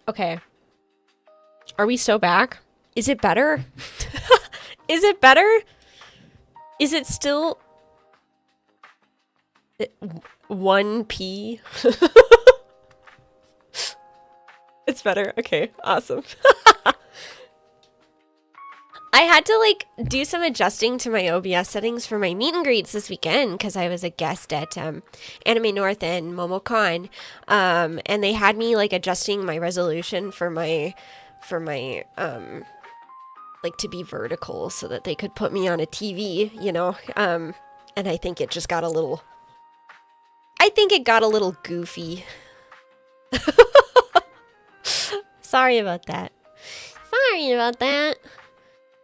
Okay. Are we so back? Is it better? Is it better? Is it still 1p? It's better. Okay, awesome. I had to like do some adjusting to my OBS settings for my meet and greets this weekend because I was a guest at Anime North and MomoCon, and they had me like adjusting my resolution for my like to be vertical so that they could put me on a TV, you know, and I think it just got a little. I think it got a little goofy. Sorry about that. Sorry about that.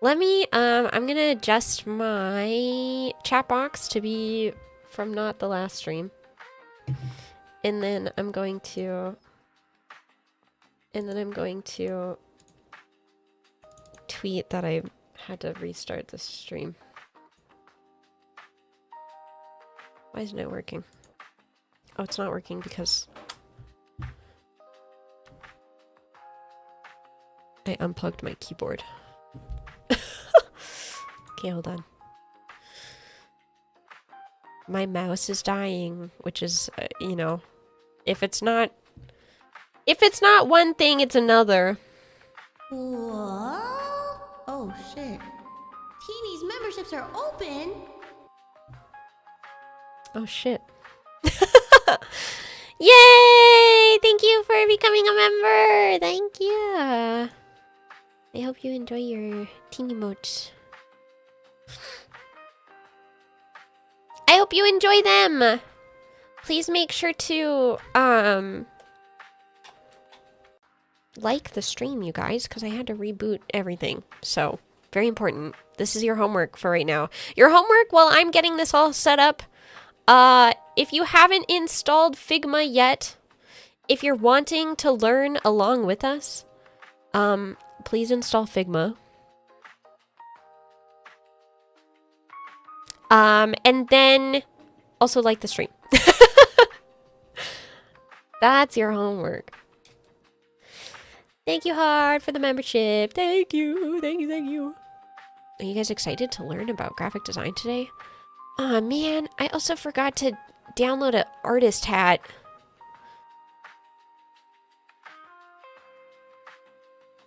Let me, I'm gonna adjust my chat box to be from not the last stream. And then I'm going to tweet that I had to restart the stream. Why isn't it working? Oh, it's not working because I unplugged my keyboard. Okay, hold on. My mouse is dying, which is, you know, if it's not one thing, it's another. What? Oh shit. Teeny's memberships are open. Oh shit. Yay! Thank you for becoming a member. Thank you. I hope you enjoy your teeny emotes. I hope you enjoy them. Please make sure to like the stream, you guys, because I had to reboot everything. So, very important. This is your homework for right now. Your homework while I'm getting this all set up. If you haven't installed Figma yet, if you're wanting to learn along with us, please install Figma. And then also like the stream. That's your homework. Thank you, Hard, for the membership. Thank you. Thank you. Thank you. Are you guys excited to learn about graphic design today? Oh man, I also forgot to download an artist hat.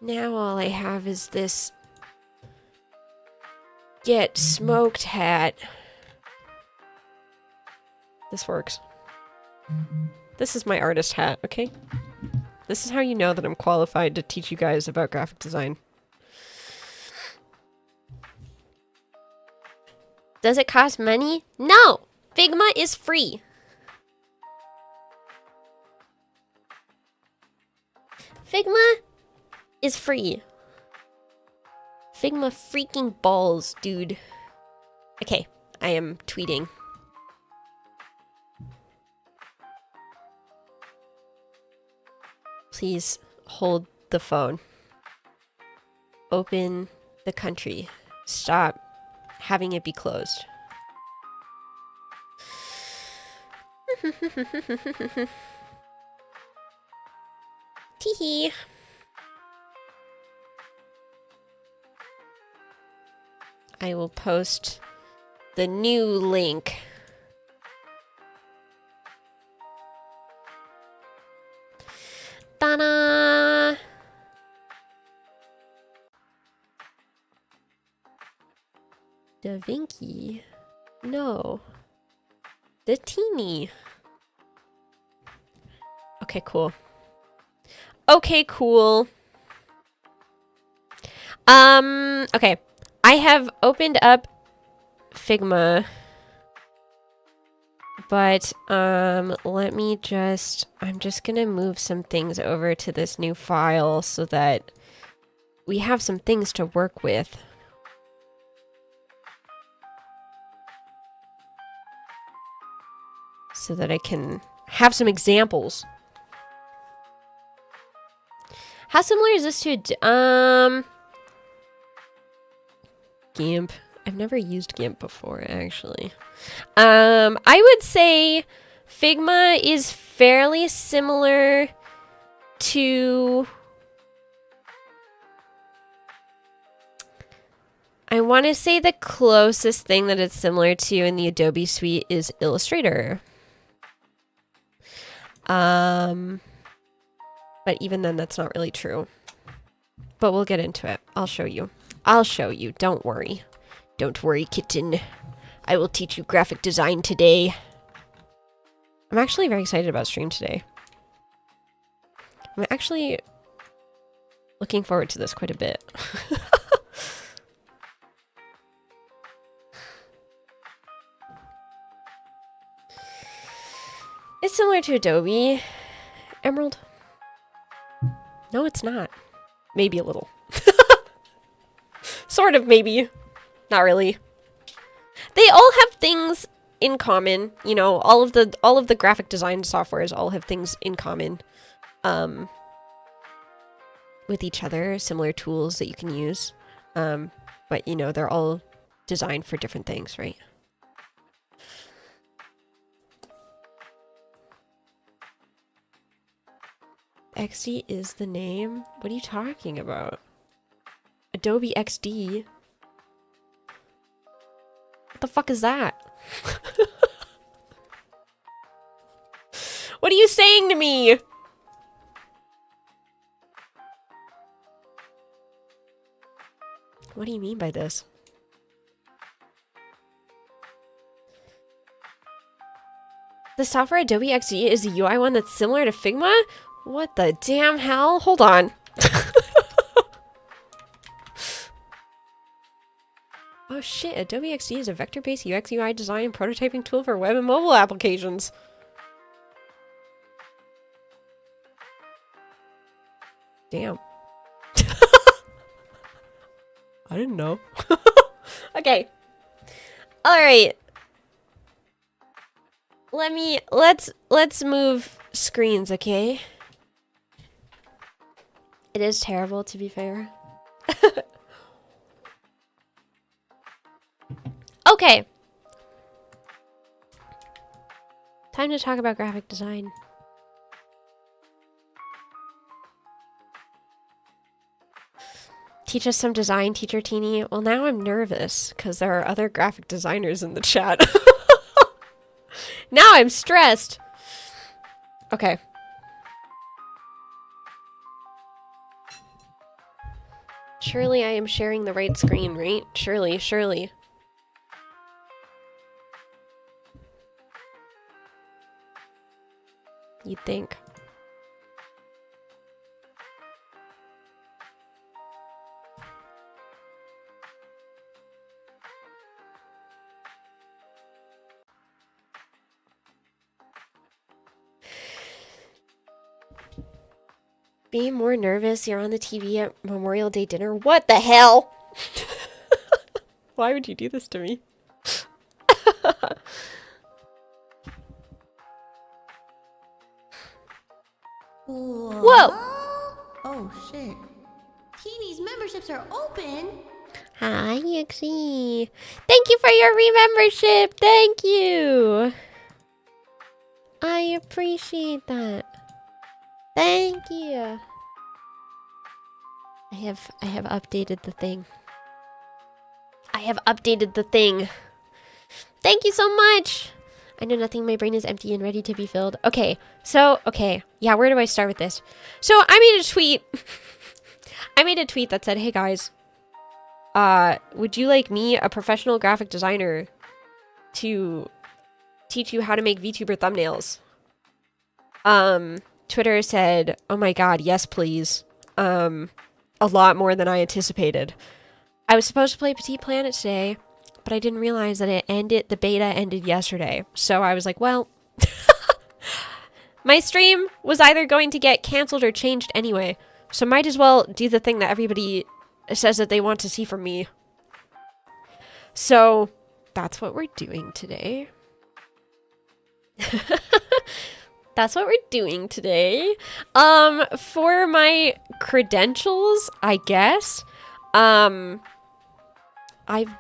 Now all I have is this get smoked hat. This works. This is my artist hat, okay? This is how you know that I'm qualified to teach you guys about graphic design. Does it cost money? No! Figma is free. Figma is free. Figma freaking balls, dude. Okay, I am tweeting. Please hold the phone. Open the country. Stop having it be closed. Teehee. I will post the new link. Ta-da! The Vinki? No. The Teeny. Okay, cool. Okay, cool. Okay. I have opened up Figma. But, let me just... I'm just gonna move some things over to this new file so that we have some things to work with. So that I can have some examples. How similar is this to GIMP? I've never used GIMP before, actually. I would say Figma is fairly similar to I want to say the closest thing that it's similar to in the Adobe suite is Illustrator. But even then, that's not really true. But we'll get into it. I'll show you. I'll show you. Don't worry. Don't worry, kitten. I will teach you graphic design today. I'm actually very excited about stream today. I'm actually looking forward to this quite a bit. It's similar to Adobe Emerald. No, it's not. Maybe a little. Sort of, maybe. Not really. They all have things in common. You know, all of the graphic design softwares all have things in common. With each other, similar tools that you can use. But you know, they're all designed for different things, right? XD is the name? What are you talking about? Adobe XD? What the fuck is that? What are you saying to me? What do you mean by this? The software Adobe XD is a UI one that's similar to Figma? What the damn hell? Hold on. Oh shit, Adobe XD is a vector-based UX UI design and prototyping tool for web and mobile applications. Damn. I didn't know. Okay. All right. Let's move screens, okay? It is terrible, to be fair. Okay. Time to talk about graphic design. Teach us some design, teacher Teeny. Well, now I'm nervous because there are other graphic designers in the chat. Now I'm stressed. Okay. Surely I am sharing the right screen, right? Surely, surely. You'd think. Be more nervous. You're on the TV at Memorial Day dinner. What the hell? Why would you do this to me? Whoa! Oh shit. Teeny's memberships are open. Hi, Yexi. Thank you for your re-membership. Thank you. I appreciate that. Thank you. I have updated the thing. I have updated the thing. Thank you so much. I know nothing. My brain is empty and ready to be filled. Okay. So, okay. Yeah, where do I start with this? So, I made a tweet. I made a tweet that said, "Hey guys, would you like me, a professional graphic designer, to teach you how to make VTuber thumbnails?" Twitter said, "Oh my god, yes please." A lot more than I anticipated. I was supposed to play Petit Planet today, but I didn't realize that the beta ended yesterday. So I was like, well, my stream was either going to get canceled or changed anyway. So might as well do the thing that everybody says that they want to see from me. So that's what we're doing today. That's what we're doing today. For my credentials, I guess, I've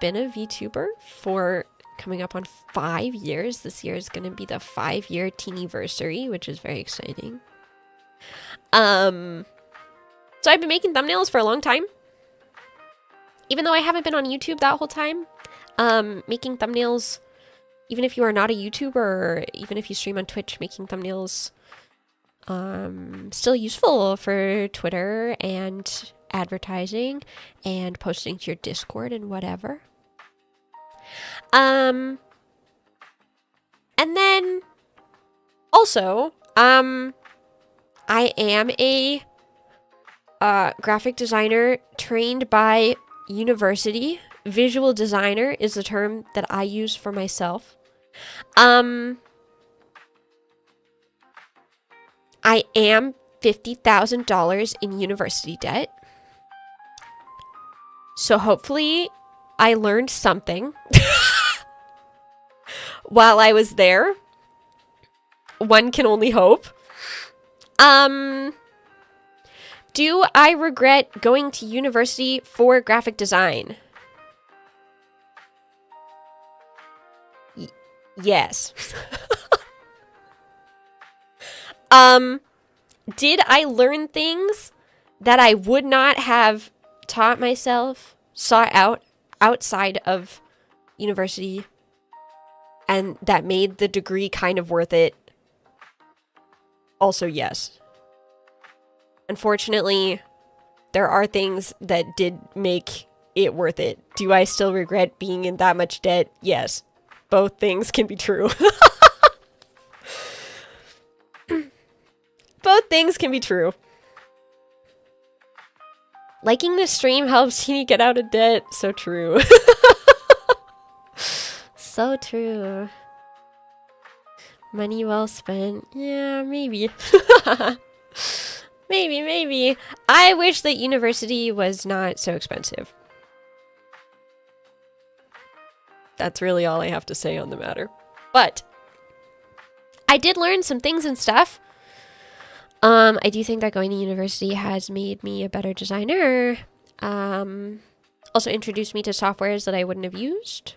been a VTuber for coming up on 5 years. This year is going to be the 5-year teenyversary, which is very exciting. So I've been making thumbnails for a long time. even though I haven't been on YouTube that whole time, making thumbnails, even if you are not a YouTuber, or even if you stream on Twitch, making thumbnails, still useful for Twitter and advertising and posting to your Discord and whatever. And then also, I am a graphic designer trained by university. Visual designer is the term that I use for myself. I am $50,000 in university debt. So hopefully I learned something while I was there. One can only hope. Do I regret going to university for graphic design? Yes. Did I learn things that I would not have taught myself, sought out outside of university, and that made the degree kind of worth it? Also, yes. Unfortunately, there are things that did make it worth it. Do I still regret being in that much debt? Yes. Both things can be true. Both things can be true. Liking this stream helps Teeny get out of debt. So true. So true. Money well spent. Yeah, maybe. Maybe. I wish that university was not so expensive. That's really all I have to say on the matter. But I did learn some things and stuff. I do think that going to university has made me a better designer. Also introduced me to softwares that I wouldn't have used.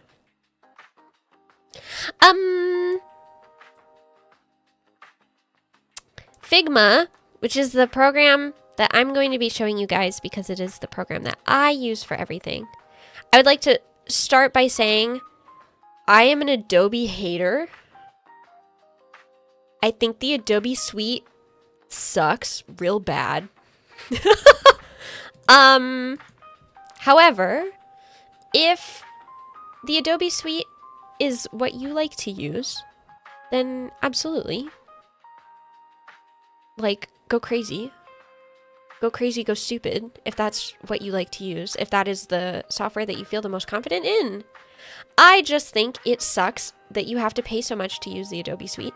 Figma, which is the program that I'm going to be showing you guys because it is the program that I use for everything. I would like to start by saying I am an Adobe hater. I think the Adobe suite sucks real bad. However, if the Adobe suite is what you like to use, then absolutely. Like, go crazy. Go crazy, go stupid, if that's what you like to use, if that is the software that you feel the most confident in. I just think it sucks that you have to pay so much to use the Adobe suite.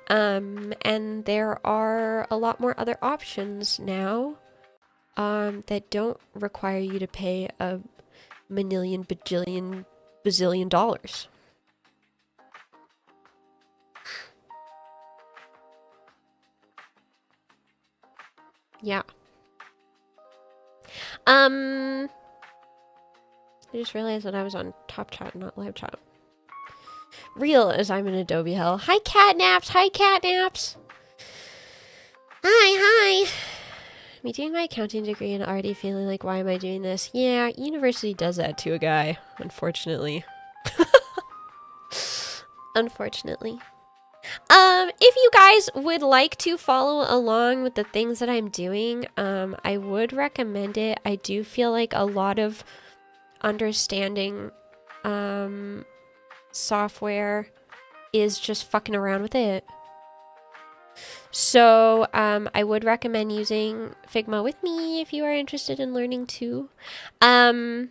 And there are a lot more other options now that don't require you to pay a manillion, bajillion, bazillion dollars. Yeah. I just realized that I was on Top Chat, not Live Chat. Real as I'm in Adobe hell. Hi, Catnaps. Hi, Catnaps. Hi. Me doing my accounting degree and already feeling like, why am I doing this? Yeah, university does that to a guy, unfortunately. Unfortunately. If you guys would like to follow along with the things that I'm doing, I would recommend it. I do feel like a lot of understanding software is just fucking around with it. So I would recommend using Figma with me if you are interested in learning too. Figma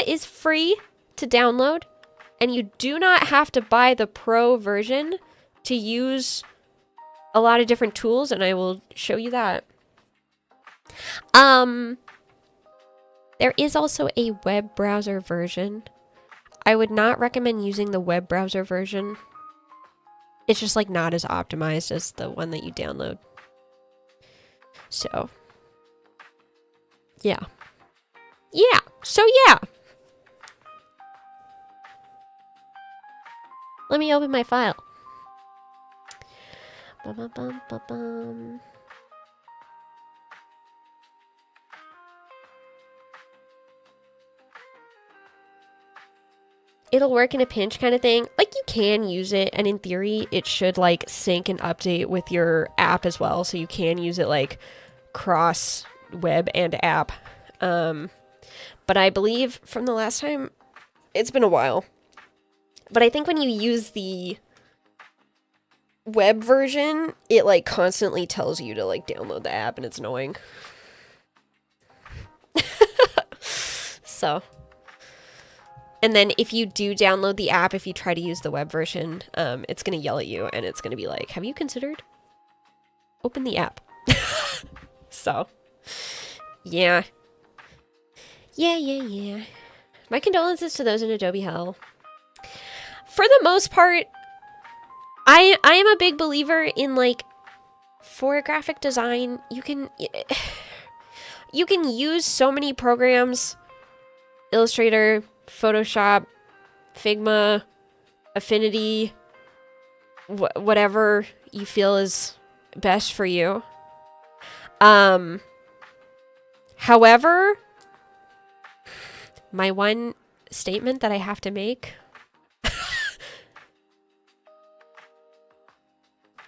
is free to download, and you do not have to buy the pro version to use a lot of different tools, and I will show you that. There is also a web browser version. I would not recommend using the web browser version. It's just like not as optimized as the one that you download. So, yeah. Let me open my file. Bum. it'll work in a pinch kind of thing. Like, you can use it, and in theory, it should, like, sync and update with your app as well, so you can use it, like, cross web and app. But I believe from the last time, it's been a while, but I think when you use the web version, it, like, constantly tells you to, like, download the app, and it's annoying. So, and then if you do download the app, if you try to use the web version, it's going to yell at you, and it's going to be like, have you considered? Open the app. So, yeah. Yeah. My condolences to those in Adobe hell. For the most part, I am a big believer in, like, for graphic design, you can use so many programs, Illustrator, Photoshop, Figma, Affinity, whatever you feel is best for you. However, my one statement that I have to make,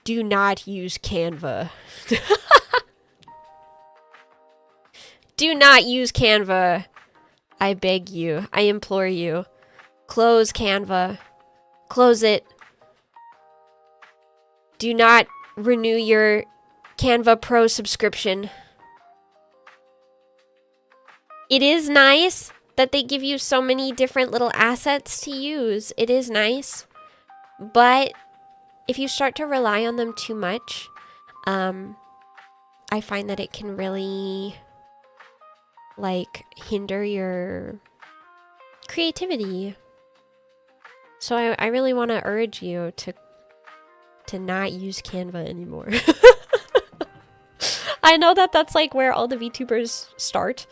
do not use Canva. Do not use Canva. I beg you. I implore you. Close Canva. Close it. Do not renew your Canva Pro subscription. It is nice that they give you so many different little assets to use. It is nice. But if you start to rely on them too much, I find that it can really, like, hinder your creativity. So I really want to urge you to not use Canva anymore. I know that that's, like, where all the VTubers start.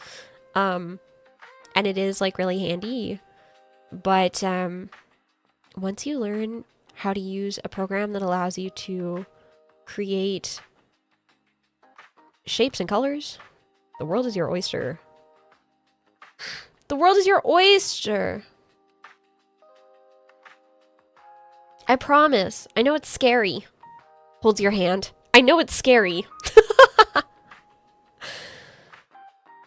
And it is, like, really handy. But once you learn how to use a program that allows you to create shapes and colors, the world is your oyster. The world is your oyster. I promise. I know it's scary. Holds your hand. I know it's scary.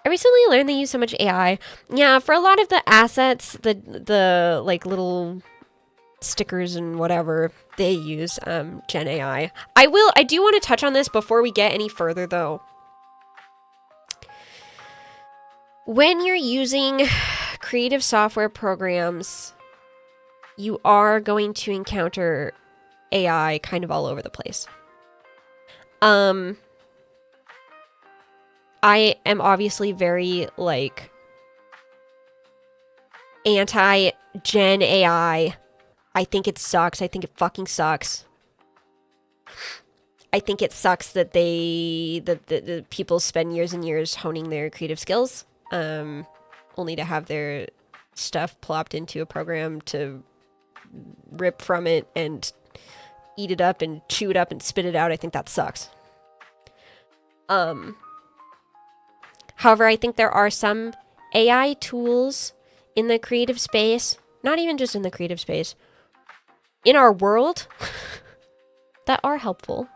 I recently learned they use so much AI. Yeah, for a lot of the assets, the like little stickers and whatever, they use Gen AI. I do want to touch on this before we get any further though. When you're using creative software programs, you are going to encounter AI kind of all over the place. I am obviously very, like, anti-Gen AI. I think it sucks. I think it fucking sucks. I think it sucks that the people spend years and years honing their creative skills, only to have their stuff plopped into a program to rip from it and eat it up and chew it up and spit it out. I think that sucks. However, I think there are some AI tools in the creative space, not even just in the creative space, in our world that are helpful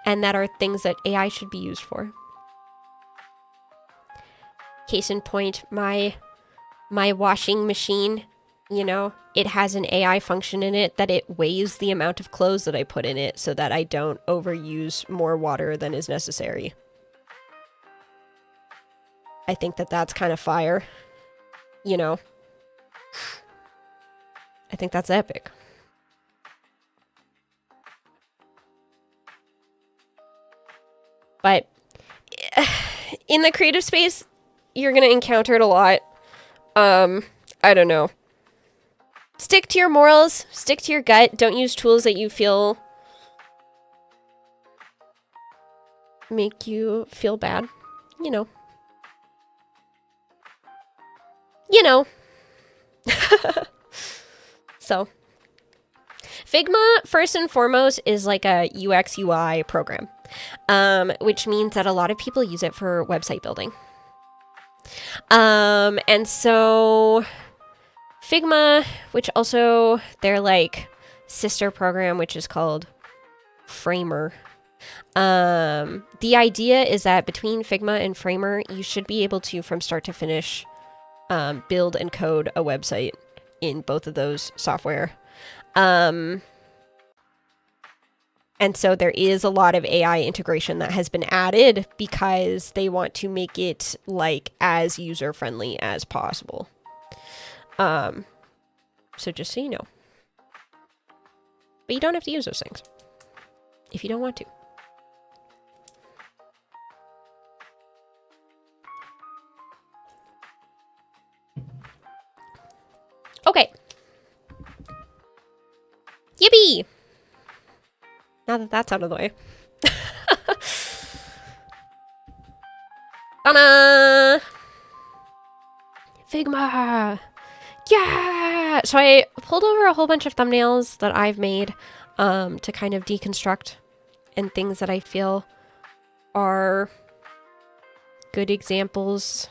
and that are things that AI should be used for. Case in point, my washing machine, you know, it has an AI function in it that it weighs the amount of clothes that I put in it so that I don't overuse more water than is necessary. I think that that's kind of fire, you know. I think that's epic. But in the creative space, you're going to encounter it a lot. I don't know. Stick to your morals, stick to your gut. Don't use tools that you feel make you feel bad, you know. You know. So, Figma, first and foremost, is like a UX UI program, which means that a lot of people use it for website building. And so Figma, which also their like sister program, which is called Framer. The idea is that between Figma and Framer, you should be able to, from start to finish, build and code a website in both of those software. And so there is a lot of AI integration that has been added because they want to make it like as user-friendly as possible. So just so you know. But you don't have to use those things if you don't want to. Okay. Yippee! Now that that's out of the way. Ta-da! Figma! Yeah! So I pulled over a whole bunch of thumbnails that I've made to kind of deconstruct and things that I feel are good examples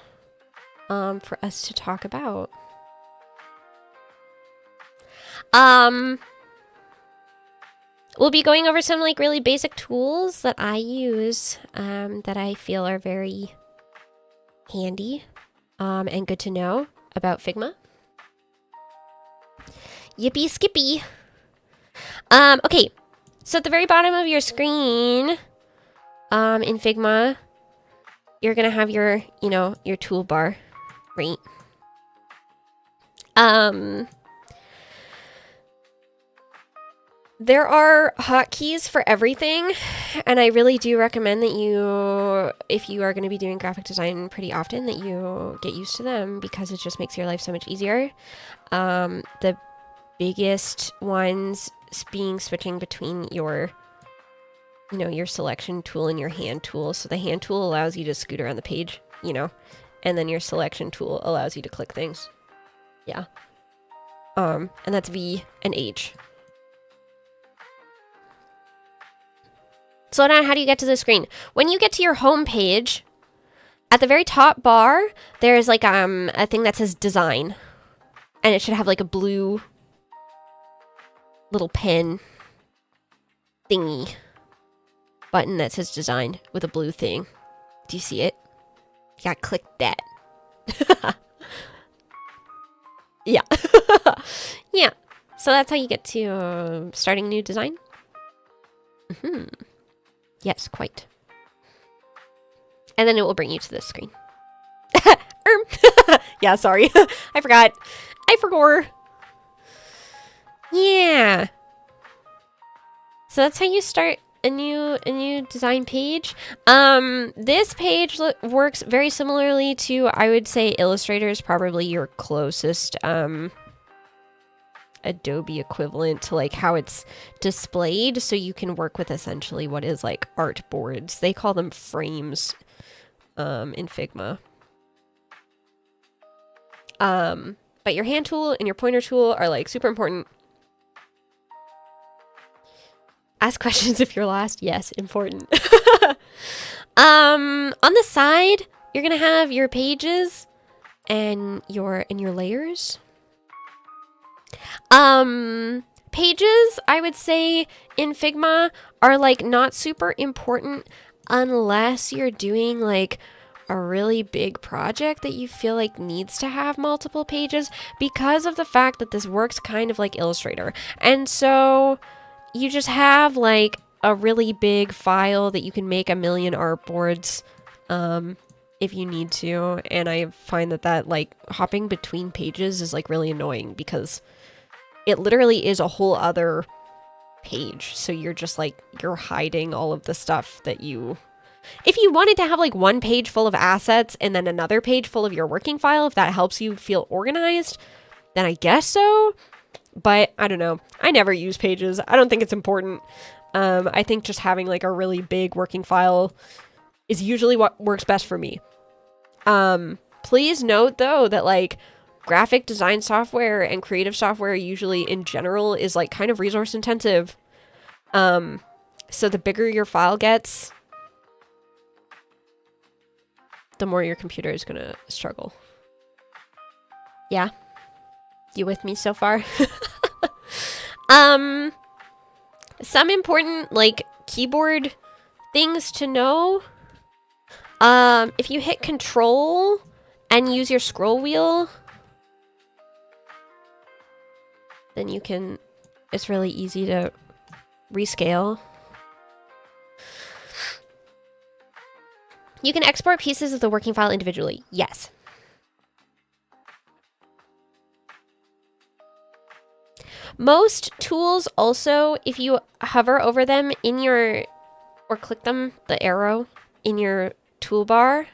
for us to talk about. We'll be going over some like really basic tools that I use that I feel are very handy and good to know about Figma. Yippee skippy. Okay, so at the very bottom of your screen in Figma, you're gonna have your, you know, your toolbar, right? There are hotkeys for everything, and I really do recommend that you, if you are going to be doing graphic design pretty often, that you get used to them because it just makes your life so much easier. The biggest ones being switching between your, you know, your selection tool and your hand tool. So the hand tool allows you to scoot around the page, you know, and then your selection tool allows you to click things. Yeah. And that's V and H. So now how do you get to the screen? When you get to your home page, at the very top bar, there's like a thing that says design. And it should have like a blue little pen thingy button that says design with a blue thing. Do you see it? Yeah, click that. Yeah. Yeah. So that's how you get to starting a new design. Mm-hmm. Yes, quite. And then it will bring you to this screen. Yeah, sorry. I forgot. I forgot. Yeah. So that's how you start a new design page. This page works very similarly to, I would say, Illustrator is probably your closest Adobe equivalent to like how it's displayed, so you can work with essentially what is like art boards. They call them frames in Figma. But your hand tool and your pointer tool are like super important. Ask questions if you're lost. Yes, important. On the side, you're gonna have your pages and your layers. Pages, I would say, in Figma are like not super important unless you're doing like a really big project that you feel like needs to have multiple pages, because of the fact that this works kind of like Illustrator. And so you just have like a really big file that you can make a million artboards if you need to. And I find that like hopping between pages is like really annoying because it literally is a whole other page. So you're just like, you're hiding all of the stuff that you... If you wanted to have like one page full of assets and then another page full of your working file, if that helps you feel organized, then I guess so. But I don't know. I never use pages. I don't think it's important. I think just having like a really big working file is usually what works best for me. Please note though that like graphic design software and creative software usually in general is like kind of resource intensive. So the bigger your file gets, the more your computer is gonna struggle. Yeah. You with me so far? Some important like keyboard things to know. If you hit Control and use your scroll wheel, then you can, it's really easy to rescale. You can export pieces of the working file individually. Yes. Most tools also, if you hover over them in your, or click them, the arrow in your toolbar,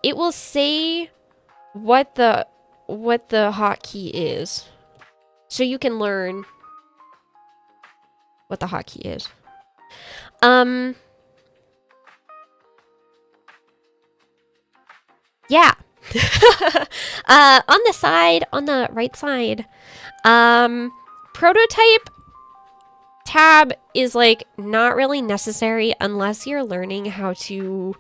it will say what the hotkey is. So you can learn what the hotkey is. Yeah. On the side, on the right side, prototype tab is like not really necessary unless you're learning how to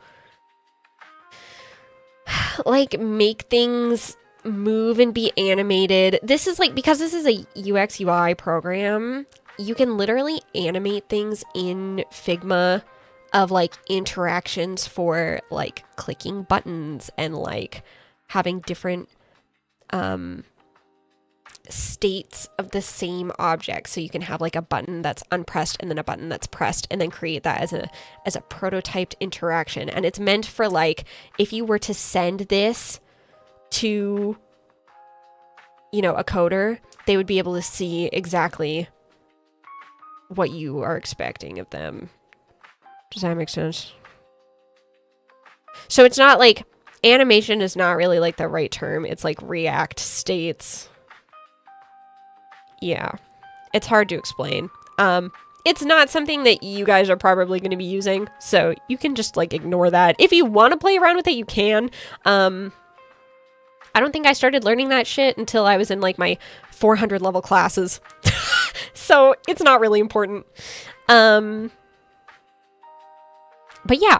like make things move and be animated. This is like, because this is a UX UI program, you can literally animate things in Figma of like interactions for like clicking buttons and like having different states of the same object. So you can have like a button that's unpressed and then a button that's pressed and then create that as a prototyped interaction. And it's meant for like, if you were to send this to, you know, a coder, they would be able to see exactly what you are expecting of them. Does that make sense? So it's not like, animation is not really like the right term. It's like React states. Yeah. It's hard to explain. It's not something that you guys are probably going to be using, so you can just like ignore that. If you want to play around with it, you can. I don't think I started learning that shit until I was in like my 400 level classes. So it's not really important. But yeah.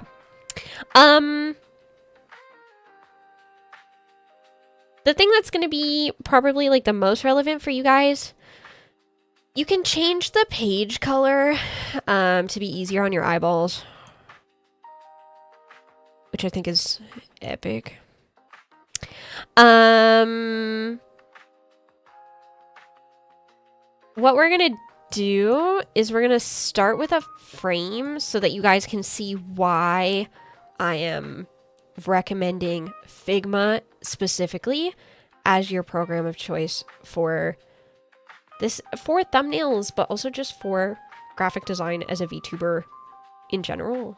The thing that's going to be probably like the most relevant for you guys, you can change the page color to be easier on your eyeballs, which I think is epic. What we're going to do is we're going to start with a frame so that you guys can see why I am recommending Figma specifically as your program of choice for this, for thumbnails, but also just for graphic design as a VTuber in general.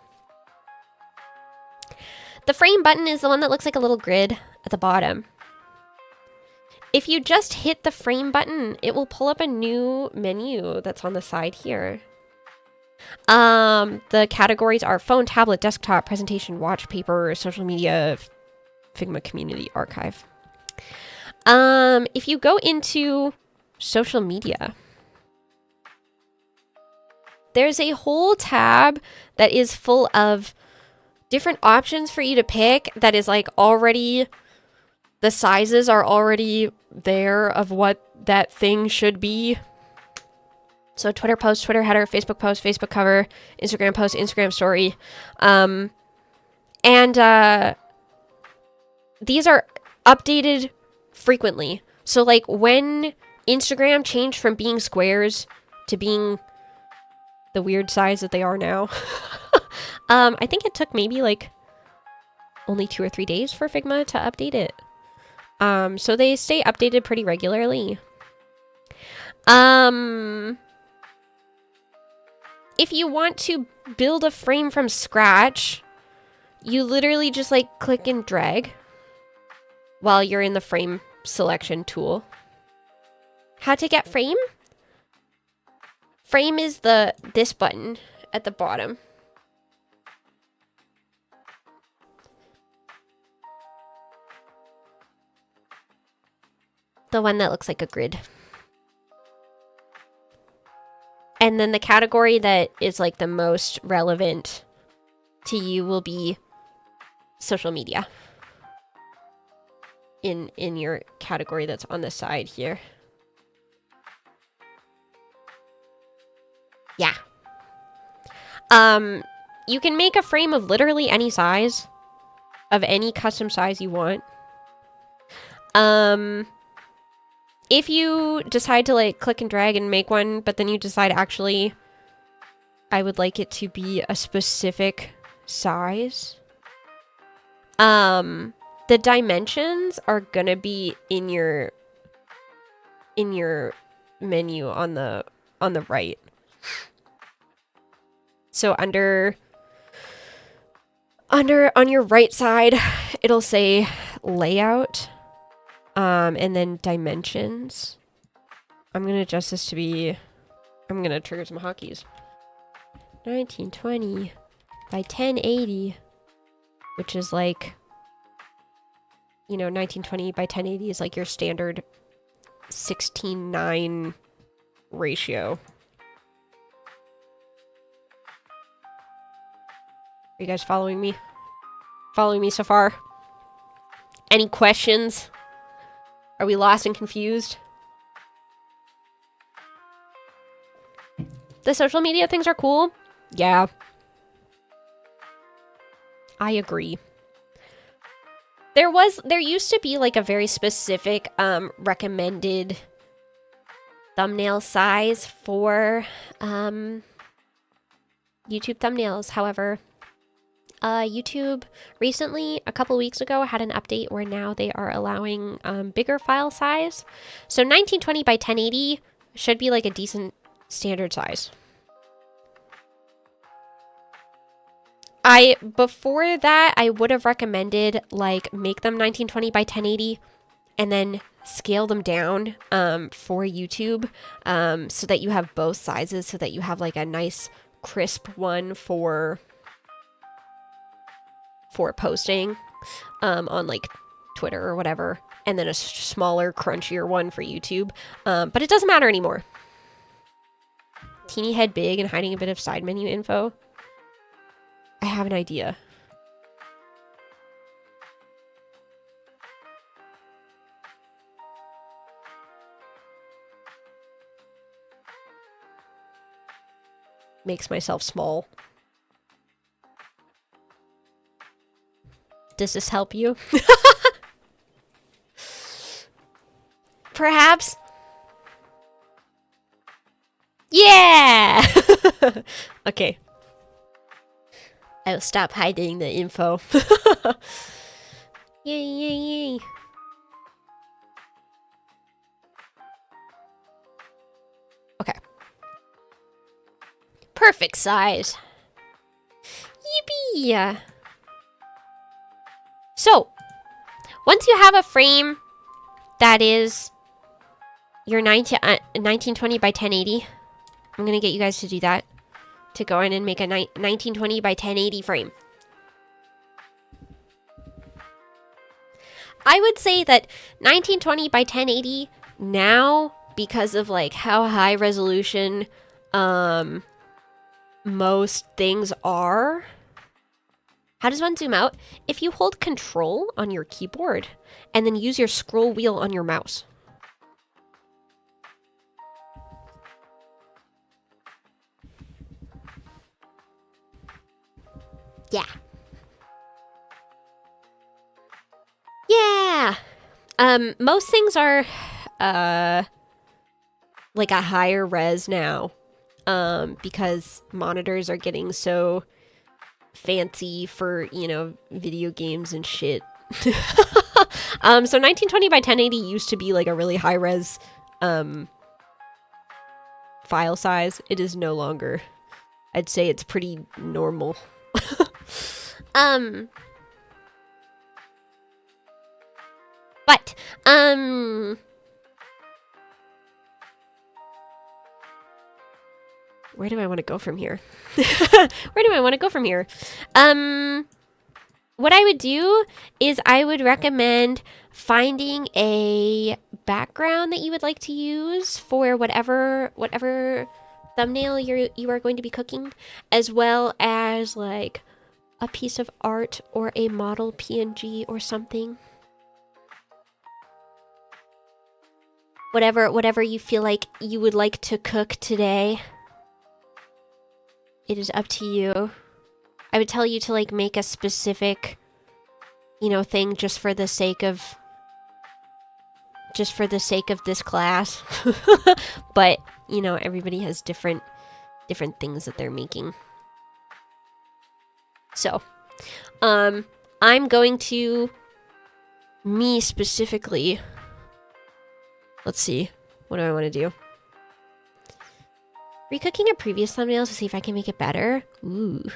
The frame button is the one that looks like a little grid at the bottom. If you just hit the frame button, it will pull up a new menu that's on the side here. The categories are phone, tablet, desktop, presentation, watch, paper, social media, Figma community archive. If you go into social media, there's a whole tab that is full of different options for you to pick that is like already, the sizes are already there of what that thing should be. So Twitter post, Twitter header, Facebook post, Facebook cover, Instagram post, Instagram story. These are updated frequently. So like when Instagram changed from being squares to being the weird size that they are now, I think it took maybe like only 2 or 3 days for Figma to update it. So they stay updated pretty regularly. If you want to build a frame from scratch, you literally just like click and drag while you're in the frame selection tool. How to get frame? Frame is this button at the bottom. The one that looks like a grid. And then the category that is like the most relevant to you will be social media. in your category that's on the side here. Yeah. You can make a frame of literally any size, of any custom size you want. If you decide to like click and drag and make one, but then you decide actually I would like it to be a specific size, the dimensions are gonna be in your menu on the right. So on your right side, it'll say layout, and then dimensions. I'm gonna adjust this to be, I'm gonna trigger some hotkeys. 1920 by 1080, which is like, you know, 1920 by 1080 is like your standard 16:9 ratio. Are you guys following me? Following me so far? Any questions? Are we lost and confused? The social media things are cool. Yeah. I agree. There used to be like a very specific recommended thumbnail size for YouTube thumbnails. However, YouTube recently, a couple weeks ago, had an update where now they are allowing bigger file size. So 1920 by 1080 should be like a decent standard size. Before that, I would have recommended like make them 1920 by 1080 and then scale them down for YouTube, so that you have both sizes, so that you have like a nice crisp one for posting on like Twitter or whatever, and then a smaller, crunchier one for YouTube. But it doesn't matter anymore. Teeny head big and hiding a bit of side menu info. I have an idea. Makes myself small. Does this help you? Perhaps? Yeah! Okay. I will stop hiding the info. Yay, yay, yay. Okay. Perfect size. Yippee! So, once you have a frame that is your 1920 by 1080, I'm going to get you guys to do that. To go in and make a 1920 by 1080 frame. I would say that 1920 by 1080 now, because of like how high resolution most things are. How does one zoom out? If you hold Control on your keyboard and then use your scroll wheel on your mouse. Yeah. Yeah. Most things are like a higher res now. Because monitors are getting so fancy for, you know, video games and shit. So 1920 by 1080 used to be like a really high res file size. It is no longer. I'd say it's pretty normal. But where do I want to go from here? Where do I want to go from here? What I would do is I would recommend finding a background that you would like to use for whatever thumbnail you are going to be cooking, as well as like a piece of art or a model PNG or something. whatever you feel like you would like to cook today. It is up to you. I would tell you to like make a specific, you know, thing just for the sake of this class. But, you know, everybody has different things that they're making. So, I'm going to, me specifically, let's see, what do I want to do? Recooking a previous thumbnail to see if I can make it better. Ooh.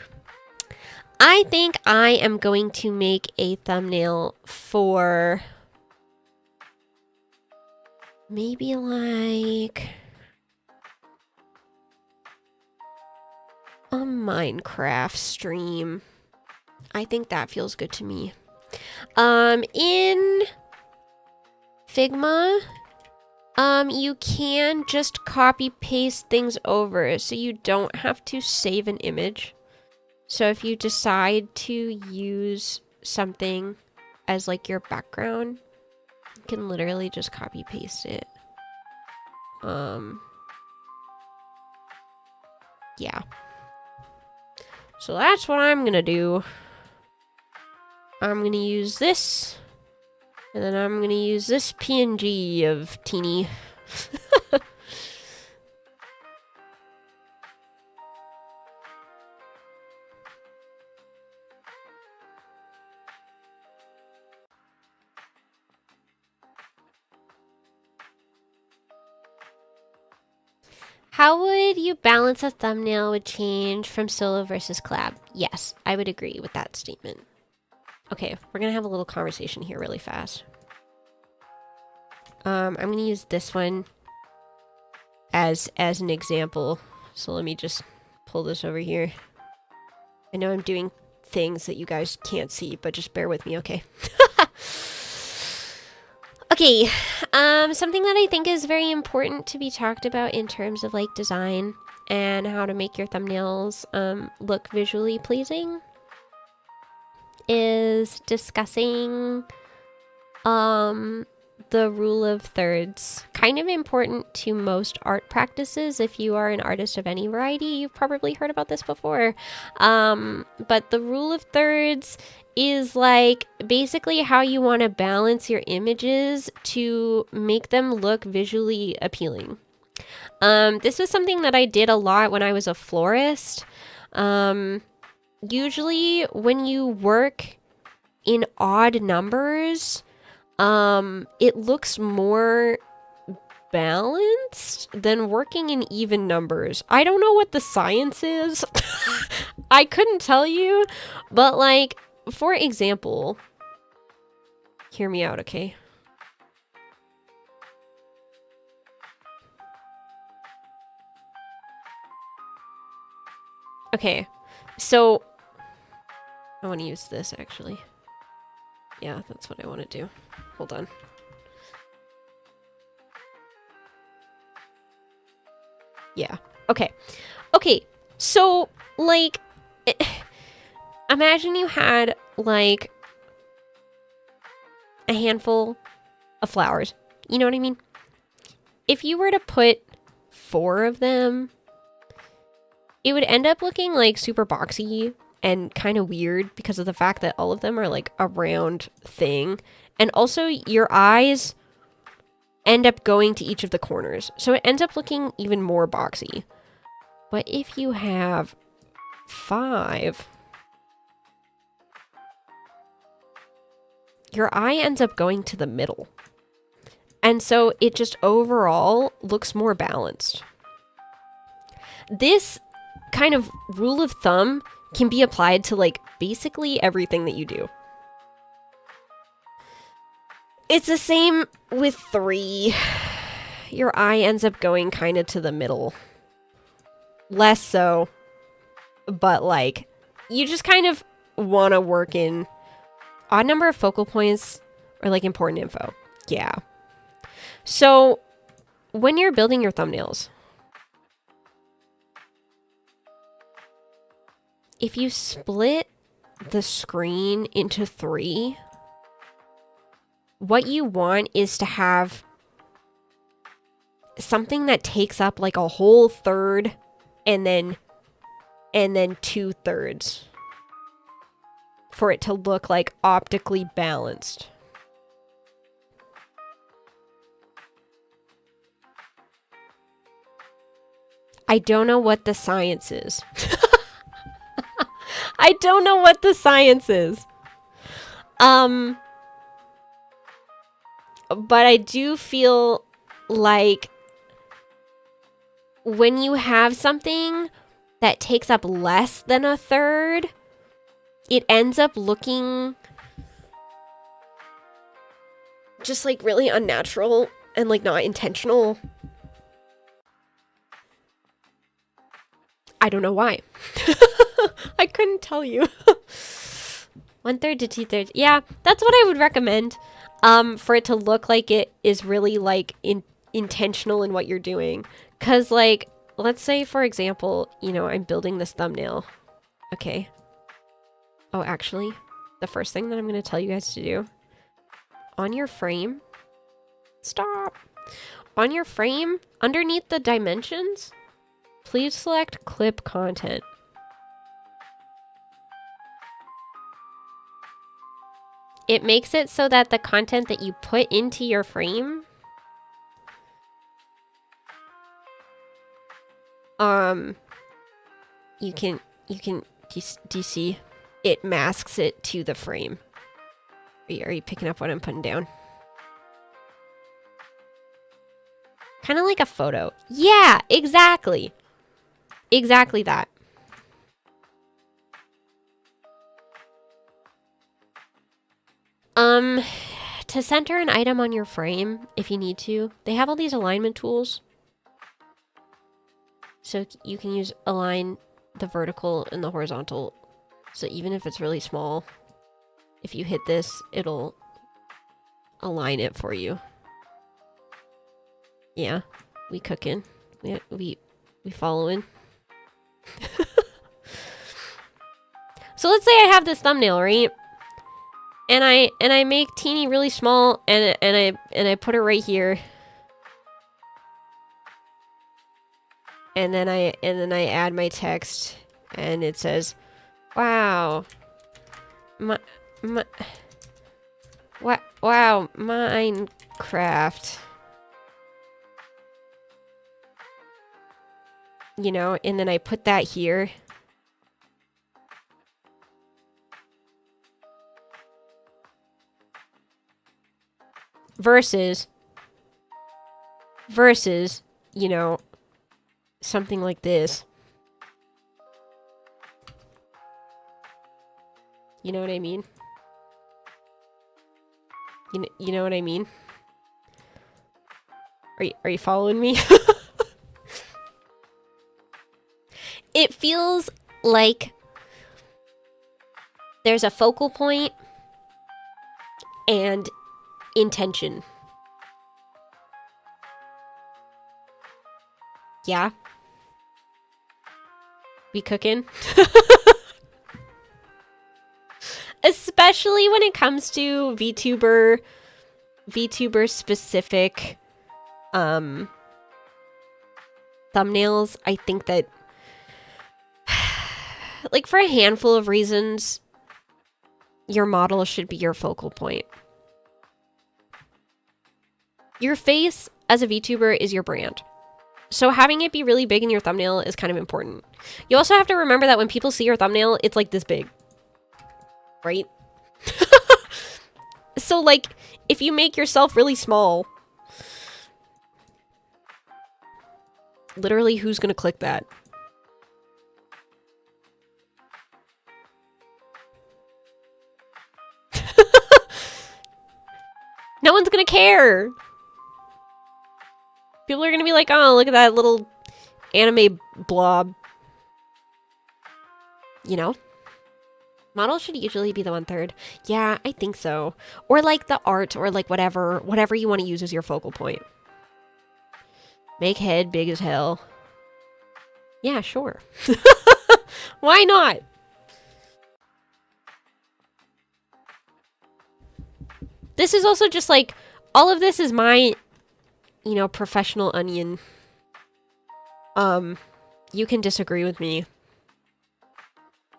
I think I am going to make a thumbnail for maybe like a Minecraft stream. I think that feels good to me. In Figma, you can just copy paste things over, so you don't have to save an image. So if you decide to use something as like your background, you can literally just copy paste it. Yeah. So that's what I'm gonna do. I'm gonna use this, and then I'm gonna use this PNG of Teeny. How would you balance a thumbnail with change from solo versus collab? Yes, I would agree with that statement. Okay, we're gonna have a little conversation here really fast. I'm gonna use this one as an example. So let me just pull this over here. I know I'm doing things that you guys can't see, but just bear with me, okay? Okay, something that I think is very important to be talked about in terms of like design and how to make your thumbnails look visually pleasing is discussing the rule of thirds. Kind of important to most art practices. If you are an artist of any variety, you've probably heard about this before. But the rule of thirds is like basically how you want to balance your images to make them look visually appealing. This was something that I did a lot when I was a florist. Usually when you work in odd numbers, it looks more balanced than working in even numbers. I don't know what the science is. I couldn't tell you, but like, for example, hear me out, okay? Okay, so I want to use this actually. Yeah, that's what I want to do. Hold on. Yeah. Okay. Okay. So, like, imagine you had, like, a handful of flowers. You know what I mean? If you were to put 4 of them, it would end up looking, like, super boxy and kind of weird because of the fact that all of them are, like, a round thing. And also, your eyes end up going to each of the corners. So it ends up looking even more boxy. But if you have 5, your eye ends up going to the middle. And so it just overall looks more balanced. This kind of rule of thumb can be applied to like basically everything that you do. It's the same with 3. Your eye ends up going kind of to the middle. Less so, but like, you just kind of want to work in odd number of focal points or like important info. Yeah. So when you're building your thumbnails, if you split the screen into 3, what you want is to have something that takes up like a whole third and then 2/3 for it to look like optically balanced. I don't know what the science is. I don't know what the science is. But I do feel like when you have something that takes up less than 1/3, it ends up looking just like really unnatural and like not intentional. I don't know why. I couldn't tell you. 1/3 to 2/3. Yeah, that's what I would recommend. For it to look like it is really like intentional in what you're doing. Cause like, let's say for example, you know, I'm building this thumbnail. Okay. Oh, actually, the first thing that I'm gonna tell you guys to do on your frame. Stop. On your frame, underneath the dimensions, please select clip content. It makes it so that the content that you put into your frame you can do you see? It masks it to the frame. Are you picking up what I'm putting down? Kind of like a photo. Yeah, exactly. Exactly that. To center an item on your frame, if you need to, they have all these alignment tools. So you can use align the vertical and the horizontal. So even if it's really small, if you hit this, it'll align it for you. Yeah, we cooking. We following. So let's say I have this thumbnail, right? And I make Teeny really small and I put it right here. And then I add my text and it says, "Wow. Wow, Minecraft." You know, and then I put that here. Versus, you know, something like this. You know what I mean? You know what I mean? Are you following me? It feels like there's a focal point and intention. Yeah? We cooking? Especially when it comes to VTuber specific thumbnails, I think that like for a handful of reasons, your model should be your focal point. Your face as a VTuber is your brand. So having it be really big in your thumbnail is kind of important. You also have to remember that when people see your thumbnail, it's like this big. Right? So like, if you make yourself really small, literally who's gonna click that? No one's gonna care. People are gonna be like, oh, look at that little anime blob. You know? Model should usually be the 1/3. Yeah, I think so. Or like the art or like whatever you want to use as your focal point. Make head big as hell. Yeah, sure. Why not? This is also just like, all of this is my you know, professional onion, you can disagree with me.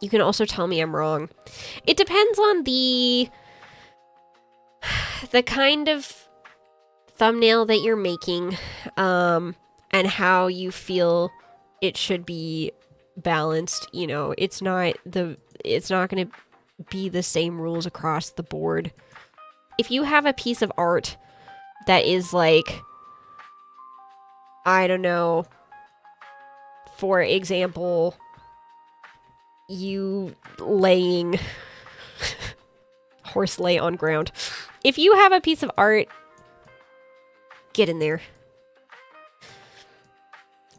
You can also tell me I'm wrong. It depends on the kind of thumbnail that you're making, and how you feel it should be balanced. You know, it's not going to be the same rules across the board. If you have a piece of art that is like, I don't know, for example, you laying horse lay on ground. If you have a piece of art, get in there.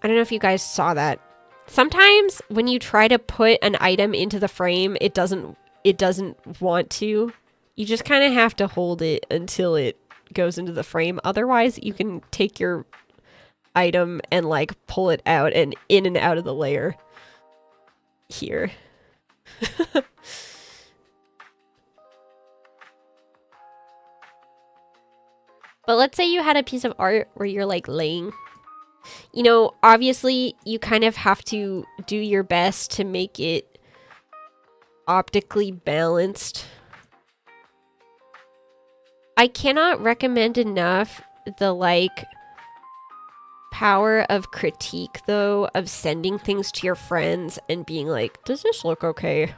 I don't know if you guys saw that. Sometimes when you try to put an item into the frame, it doesn't want to. You just kind of have to hold it until it goes into the frame. Otherwise, you can take your item and like pull it out and in and out of the layer. Here. But let's say you had a piece of art where you're like laying. You know, obviously you kind of have to do your best to make it optically balanced. I cannot recommend enough the like power of critique, though, of sending things to your friends and being like, does this look okay?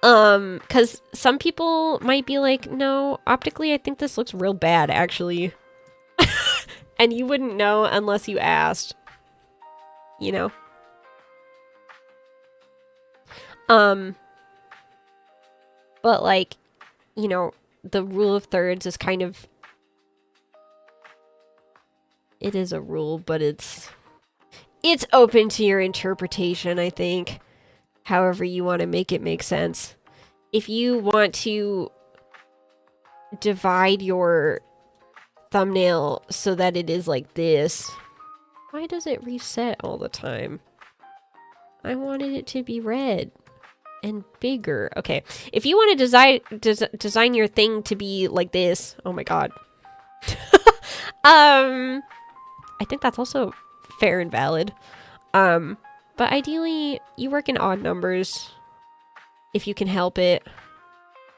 Because some people might be like, no, optically I think this looks real bad, actually. And you wouldn't know unless you asked, you know? But like, you know, the rule of thirds is kind of, it is a rule, but it's open to your interpretation, I think. However you want to make it make sense. If you want to divide your thumbnail so that it is like this, why does it reset all the time? I wanted it to be red and bigger. Okay, if you want to design your thing to be like this, oh my god. I think that's also fair and valid. But ideally, you work in odd numbers if you can help it.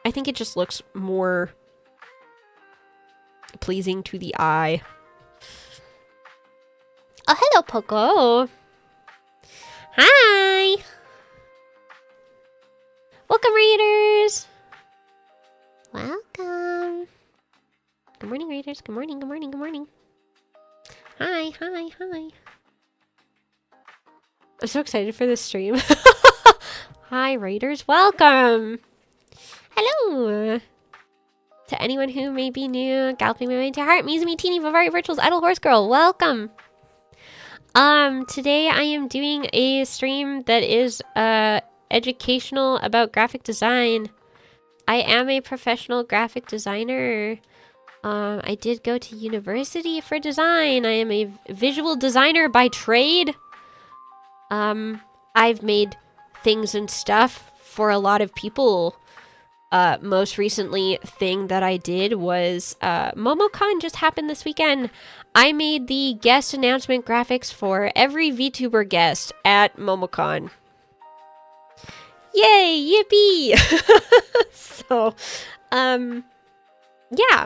I think it just looks more pleasing to the eye. Oh, hello, Poco. Hi. Welcome, Raiders. Welcome. Good morning, Raiders. Good morning, good morning, good morning. Hi, hi, hi. I'm so excited for this stream. Hi, Raiders. Welcome. Hello. To anyone who may be new, galloping my way to heart, Izumi, Teeny, Vivari, Virtual's Idle Horse Girl. Welcome. Today I am doing a stream that is educational about graphic design. I am a professional graphic designer. I did go to university for design. I am a visual designer by trade. I've made things and stuff for a lot of people. Most recently thing that I did was, MomoCon just happened this weekend. I made the guest announcement graphics for every VTuber guest at MomoCon. Yay! Yippee! So, yeah.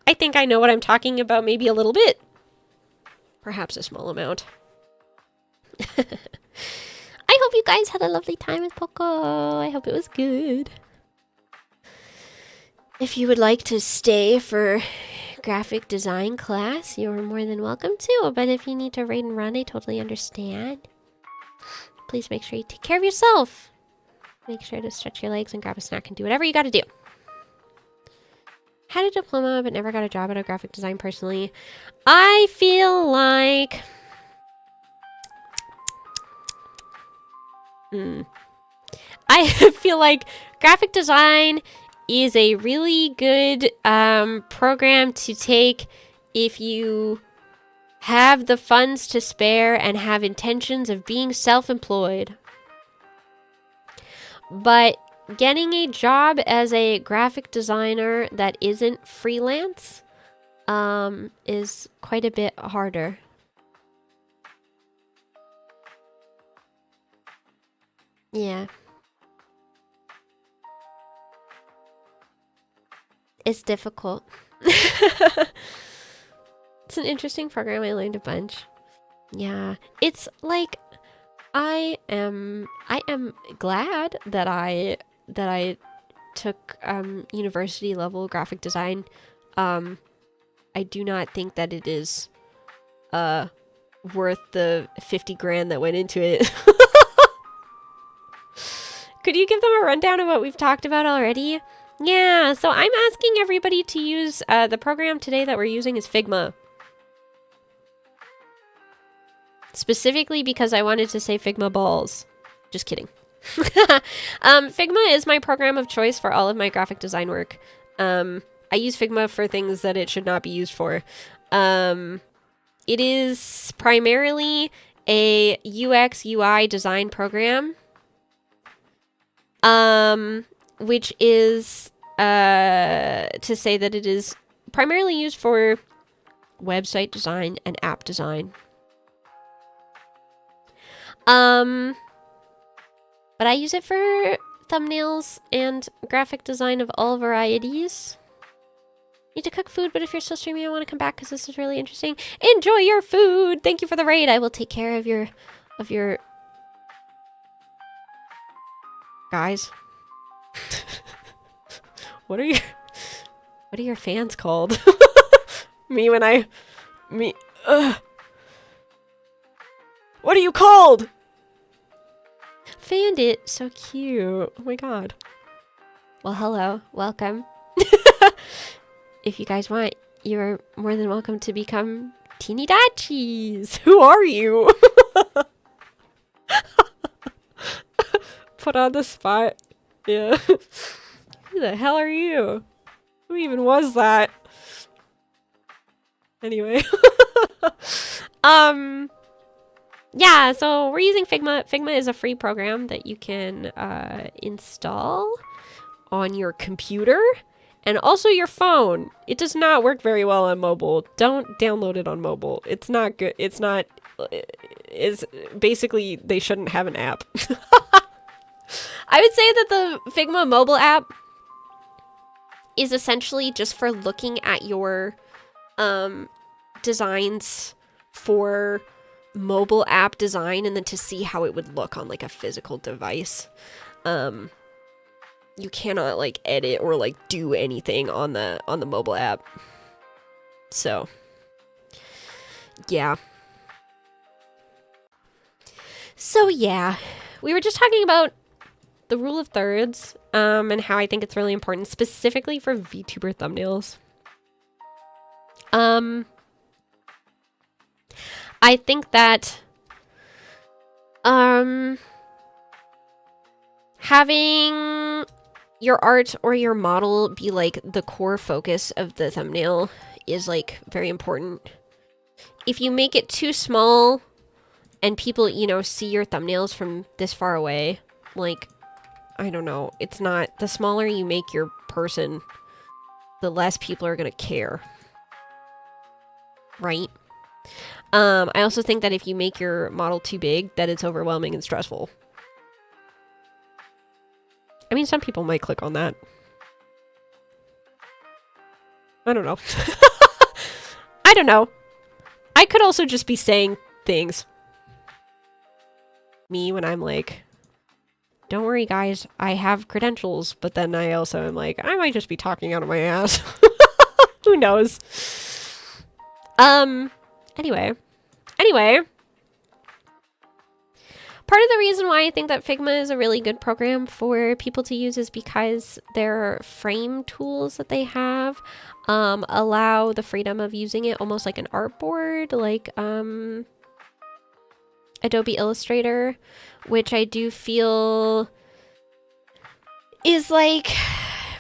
I think I know what I'm talking about, maybe a little bit. Perhaps a small amount. I hope you guys had a lovely time with Poco. I hope it was good. If you would like to stay for graphic design class, you're more than welcome to. But if you need to raid and run, I totally understand. Please make sure you take care of yourself. Make sure to stretch your legs and grab a snack and do whatever you gotta do. Had a diploma, but never got a job at a graphic design personally. I feel like... I feel like graphic design is a really good program to take if you have the funds to spare and have intentions of being self-employed. But getting a job as a graphic designer that isn't freelance is quite a bit harder. Yeah. It's difficult. It's an interesting program. I learned a bunch. Yeah. It's like I am glad that I took university level graphic design. I do not think that it is worth the 50 grand that went into it. Could you give them a rundown of what we've talked about already? Yeah, so I'm asking everybody to use the program today that we're using is Figma. Specifically because I wanted to say Figma balls. Just kidding. Figma is my program of choice for all of my graphic design work. I use Figma for things that it should not be used for. It is primarily a UX UI design program. Which is to say that it is primarily used for website design and app design. But I use it for thumbnails and graphic design of all varieties. Need to cook food, but if you're still streaming, I want to come back because this is really interesting. Enjoy your food. Thank you for the raid. I will take care of your guys. What are your fans called? What are you called? Fanned it. So cute. Oh my god. Well, hello. Welcome. If you guys want, you're more than welcome to become teenydachis. Who are you? Put on the spot. Yeah. Who the hell are you? Who even was that? Anyway. Yeah, so we're using Figma. Figma is a free program that you can install on your computer and also your phone. It does not work very well on mobile. Don't download it on mobile. It's not good. It's basically they shouldn't have an app. I would say that the Figma mobile app is essentially just for looking at your designs for mobile app design and then to see how it would look on like a physical device. You cannot like edit or like do anything on the mobile app. So yeah. We were just talking about the rule of thirds and how I think it's really important specifically for VTuber thumbnails. I think that having your art or your model be like the core focus of the thumbnail is like very important. If you make it too small and people, you know, see your thumbnails from this far away, like, I don't know, it's not, the smaller you make your person, the less people are gonna care. Right? I also think that if you make your model too big, that it's overwhelming and stressful. I mean, some people might click on that. I don't know. I don't know. I could also just be saying things. Me when I'm like, don't worry guys, I have credentials, but then I also am like, I might just be talking out of my ass. Who knows? Anyway, part of the reason why I think that Figma is a really good program for people to use is because their frame tools that they have allow the freedom of using it almost like an artboard, like Adobe Illustrator, which I do feel is like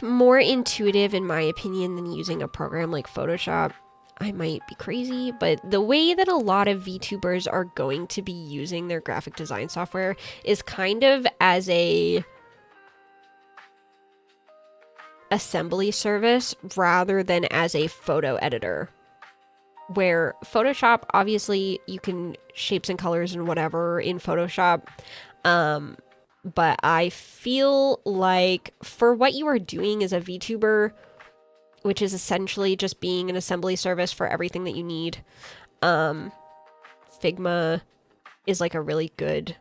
more intuitive in my opinion than using a program like Photoshop. I might be crazy, but the way that a lot of VTubers are going to be using their graphic design software is kind of as a assembly service rather than as a photo editor. where Photoshop, obviously you can shapes and colors and whatever in Photoshop. But I feel like for what you are doing as a VTuber, which is essentially just being an assembly service for everything that you need, Figma is like a really good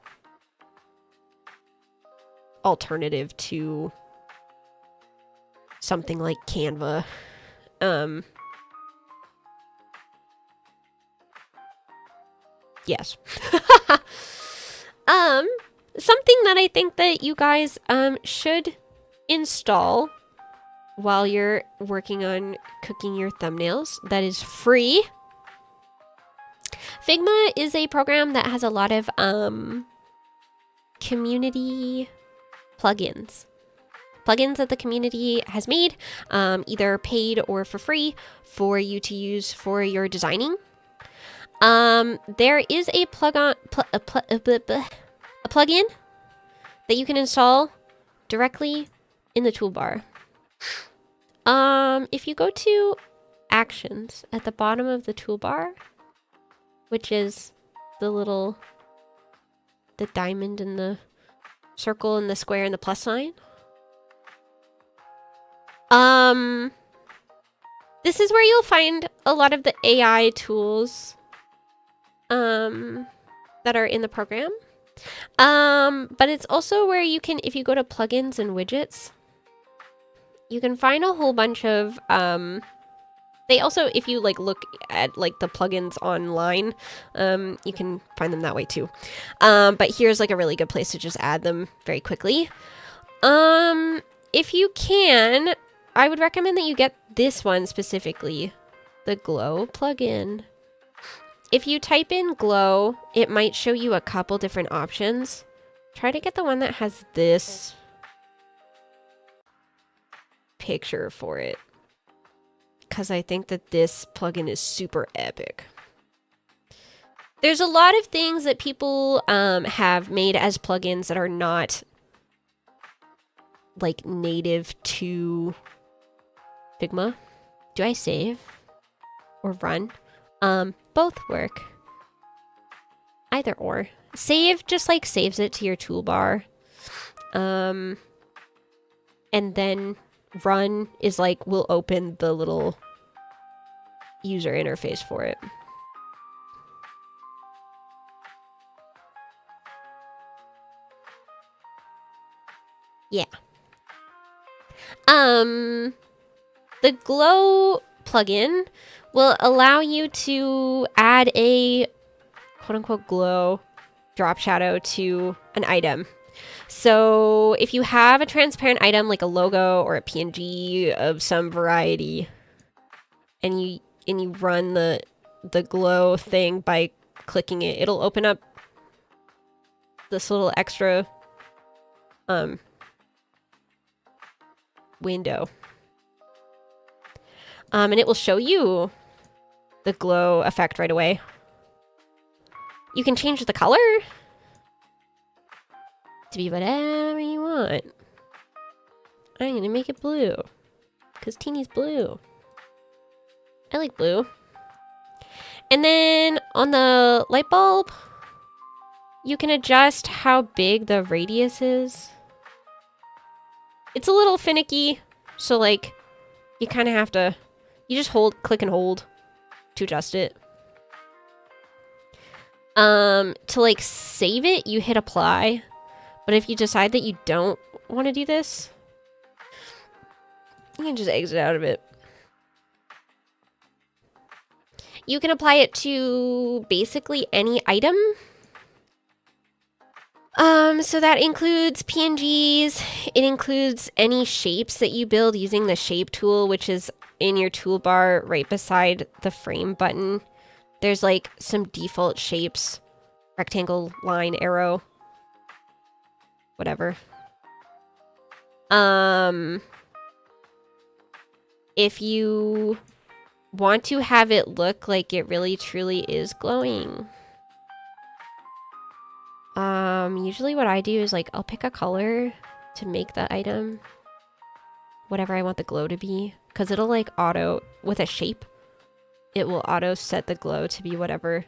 alternative to something like Canva. Yes. Something that I think that you guys should install while you're working on cooking your thumbnails that is free. Figma is a program that has a lot of community plugins. Plugins that the community has made, either paid or for free, for you to use for your designing. There is a plugin that you can install directly in the toolbar. If you go to Actions at the bottom of the toolbar, which is the diamond and the circle and the square and the plus sign. This is where you'll find a lot of the AI tools that are in the program. But it's also where you can, if you go to plugins and widgets, you can find a whole bunch of they also, if you like look at like the plugins online, you can find them that way too. But here's like a really good place to just add them very quickly. If you can, I would recommend that you get this one specifically, the Glow plugin. If you type in Glow, it might show you a couple different options. Try to get the one that has this picture for it, because I think that this plugin is super epic. There's a lot of things that people have made as plugins that are not like native to Figma. Do I save or run? Both work. Either or. Save just like saves it to your toolbar. And then run is like we'll open the little user interface for it. Yeah. The Glow plugin will allow you to add a quote-unquote glow drop shadow to an item. So if you have a transparent item like a logo or a PNG of some variety, and you run the glow thing by clicking it, it'll open up this little extra window. And it will show you the glow effect right away. You can change the color to be whatever you want. I'm gonna make it blue, because Teeny's blue. I like blue. And then on the light bulb, you can adjust how big the radius is. It's a little finicky, so like you kind of have to, you just click and hold to adjust it. To like save it, you hit apply. But if you decide that you don't want to do this, you can just exit out of it. You can apply it to basically any item. So that includes PNGs. It includes any shapes that you build using the shape tool, which is in your toolbar right beside the frame button. There's like some default shapes, rectangle, line, arrow, whatever. If you want to have it look like it really truly is glowing, usually what I do is like I'll pick a color to make the item whatever I want the glow to be, because it'll like auto with a shape, it will auto set the glow to be whatever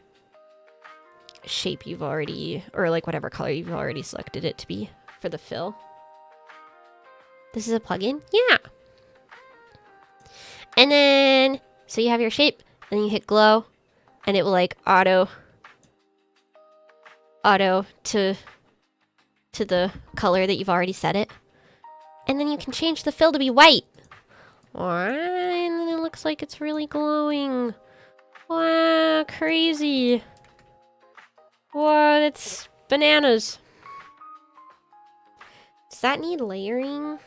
shape you've already, or like whatever color you've already selected it to be for the fill. This is a plugin? Yeah. And then, so you have your shape, and then you hit glow, and it will like auto to the color that you've already set it. And then you can change the fill to be white. And then it looks like it's really glowing. Wow, crazy. Whoa, that's bananas. Does that need layering?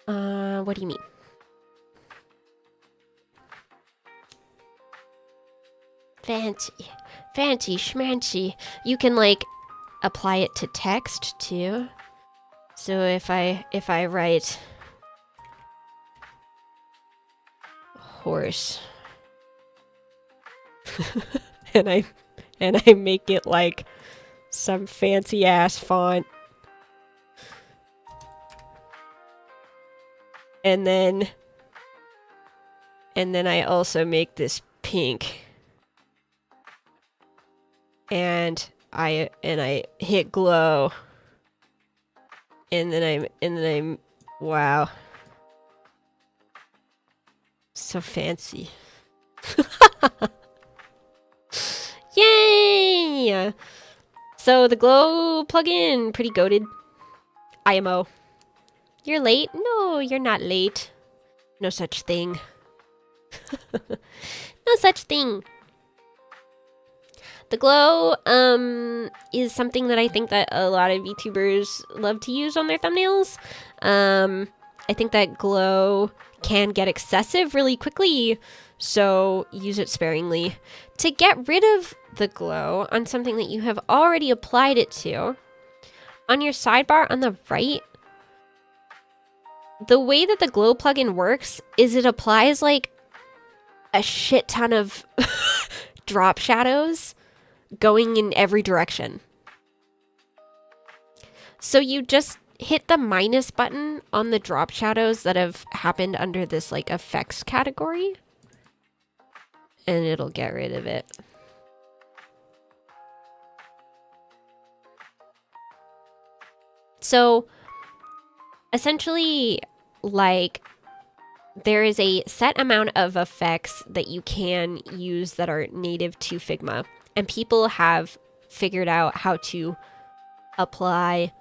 What do you mean? Fancy. Fancy schmancy. You can like apply it to text too. So if I write horse and I make it like some fancy ass font, and then I also make this pink, and I hit glow, and then I'm wow, so fancy. Yay! So the glow plugin, pretty goated. IMO. You're late? No, you're not late. No such thing. No such thing. The glow is something that I think that a lot of VTubers love to use on their thumbnails. I think that glow can get excessive really quickly, so use it sparingly. To get rid of the glow on something that you have already applied it to, on your sidebar on the right, the way that the glow plugin works is it applies like a shit ton of drop shadows going in every direction. So you just hit the minus button on the drop shadows that have happened under this like effects category, and it'll get rid of it. So essentially, like, there is a set amount of effects that you can use that are native to Figma, and people have figured out how to apply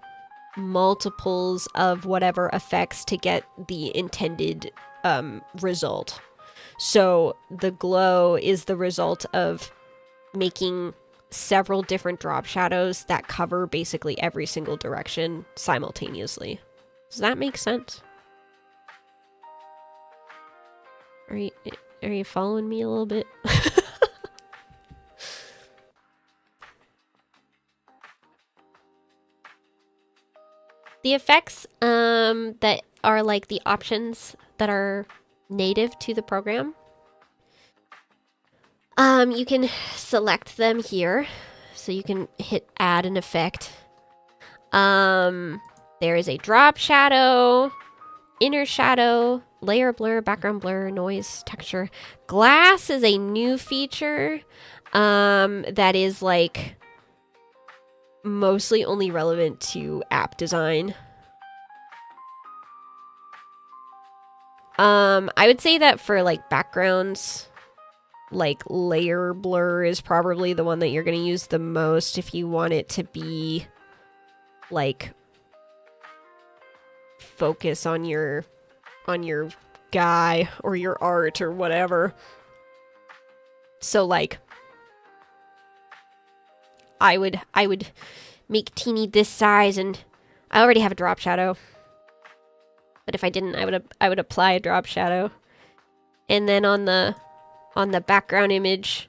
multiples of whatever effects to get the intended result. So the glow is the result of making several different drop shadows that cover basically every single direction simultaneously. Does that make sense? Are you following me a little bit? The effects that are like the options that are native to the program, you can select them here. So you can hit add an effect. There is a drop shadow, inner shadow, layer blur, background blur, noise, texture. Glass is a new feature that is like mostly only relevant to app design. I would say that for like backgrounds, like layer blur is probably the one that you're going to use the most if you want it to be like focus on your guy or your art or whatever. So like I would make Teeny this size, and I already have a drop shadow. But if I didn't, I would apply a drop shadow. And then on the background image,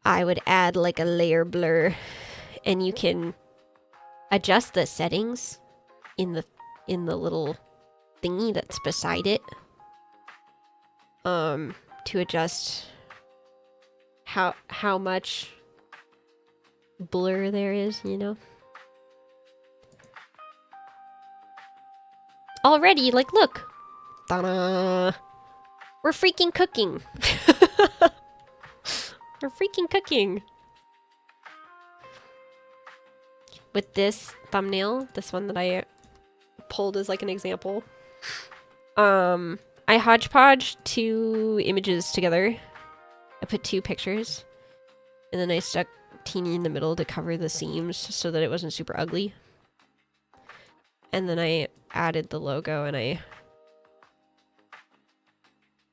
I would add like a layer blur, and you can adjust the settings in the little thingy that's beside it to adjust how much blur there is, you know. Already, like, look. Ta-da! We're freaking cooking. We're freaking cooking. With this thumbnail, this one that I pulled as like an example, I hodgepodged 2 images together. I put 2 pictures, and then I stuck Teeny in the middle to cover the seams so that it wasn't super ugly. And then I added the logo, and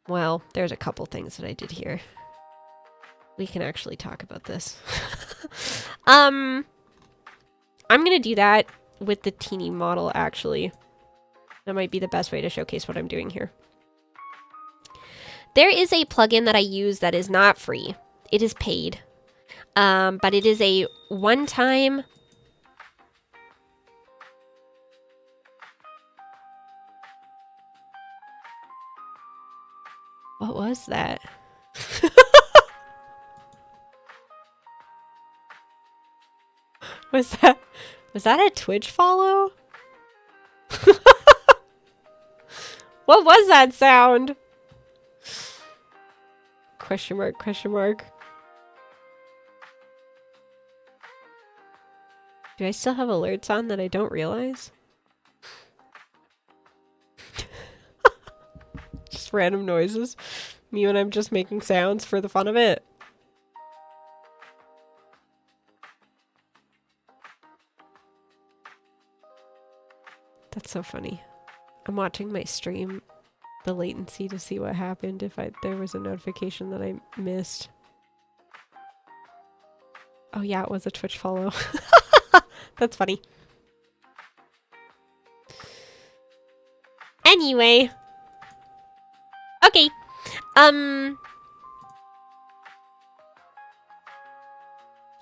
well, there's a couple things that I did here. We can actually talk about this. I'm gonna do that with the Teeny model, actually. That might be the best way to showcase what I'm doing here. There is a plugin that I use that is not free. It is paid. But it is a one-time... What was that? Was that a Twitch follow? What was that sound? Question mark, question mark. Do I still have alerts on that I don't realize? Just random noises. Me when I'm just making sounds for the fun of it. That's so funny. I'm watching my stream, the latency, to see what happened if there was a notification that I missed. Oh yeah, it was a Twitch follow. That's funny. Anyway. Okay. Who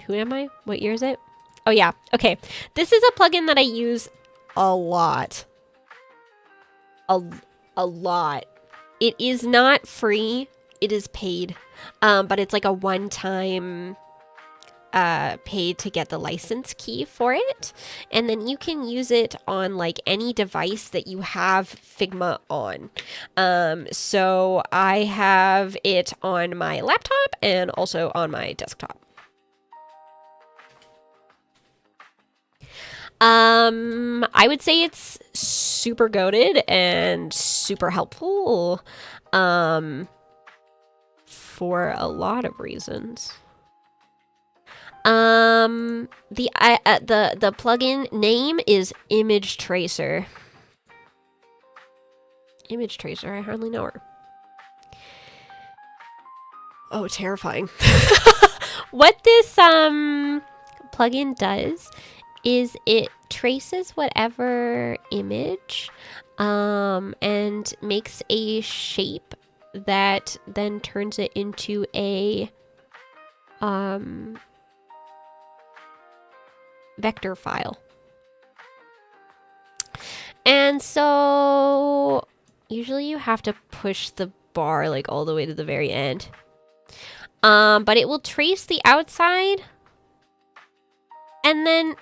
am I? What year is it? Oh yeah. Okay. This is a plugin that I use a lot. A lot. It is not free. It is paid. But it's like a one-time pay to get the license key for it, and then you can use it on like any device that you have Figma on. So I have it on my laptop and also on my desktop. I would say it's super goated and super helpful for a lot of reasons. The plugin name is Image Tracer. Image Tracer, I hardly know her. Oh, terrifying. What this plugin does is it traces whatever image and makes a shape that then turns it into a vector file. And so usually you have to push the bar like all the way to the very end. But it will trace the outside and then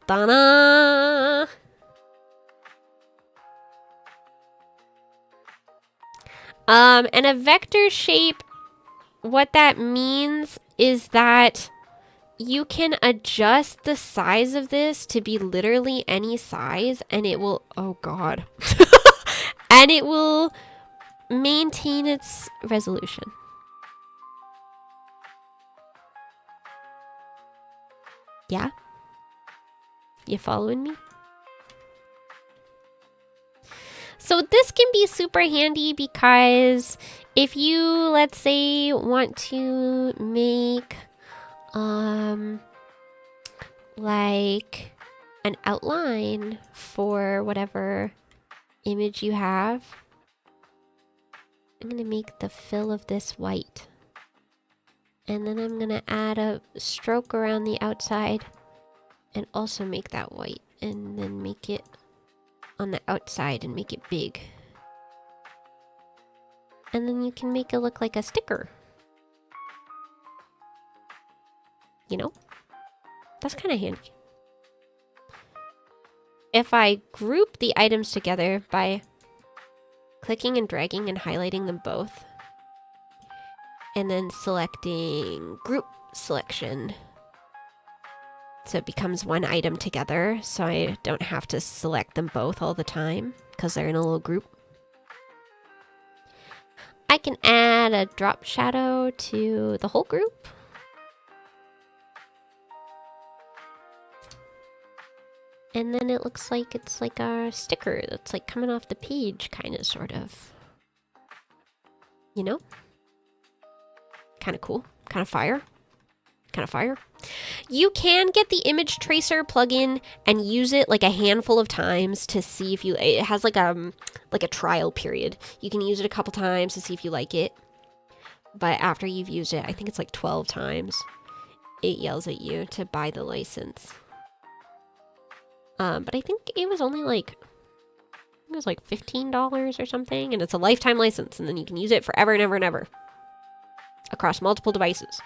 ta-da! And a vector shape, what that means is that you can adjust the size of this to be literally any size, and it will, oh god, and it will maintain its resolution. Yeah? You following me? So this can be super handy because if you, let's say, want to make like an outline for whatever image you have. I'm gonna make the fill of this white. And then I'm gonna add a stroke around the outside and also make that white, and then make it on the outside and make it big. And then you can make it look like a sticker. You know? That's kind of handy. If I group the items together by clicking and dragging and highlighting them both. And then selecting group selection. So it becomes one item together, so I don't have to select them both all the time because they're in a little group. I can add a drop shadow to the whole group. And then it looks like it's like a sticker that's like coming off the page, kind of, sort of. You know? Kind of cool. Kind of fire. Kind of fire. You can get the image tracer plugin and use it like a handful of times to see if you, it has like a trial period. You can use it a couple times to see if you like it. But after you've used it, I think it's like 12 times, it yells at you to buy the license. But I think it was only like, it was like $15 or something, and it's a lifetime license, and then you can use it forever and ever and ever across multiple devices.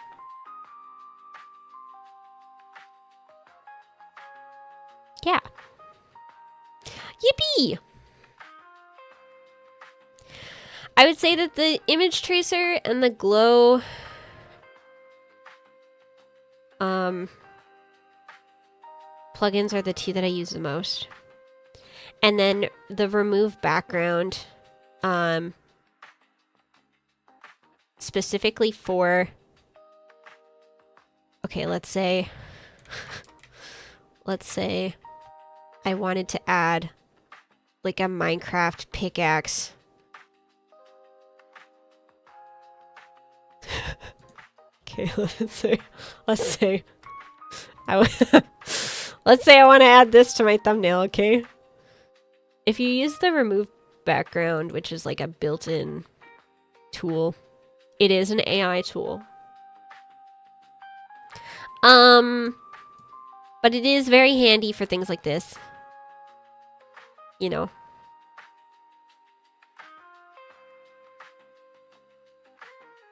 Yeah. Yippee! I would say that the image tracer and the glow plugins are the two that I use the most. And then the remove background specifically for, okay, let's say I wanted to add like a Minecraft pickaxe. Okay, let's say let's say I want to add this to my thumbnail, okay? If you use the remove background, which is like a built-in tool, it is an AI tool. But it is very handy for things like this. You know.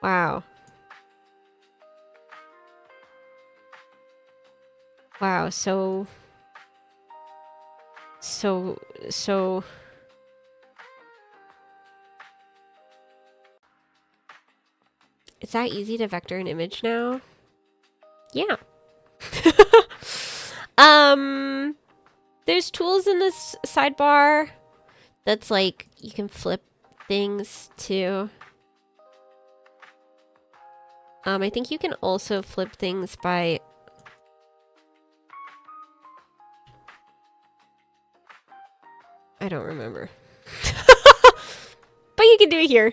Wow. Wow, so is that easy to vector an image now? Yeah. There's tools in this sidebar that's like you can flip things to. I think you can also flip things by I don't remember. But you can do it here.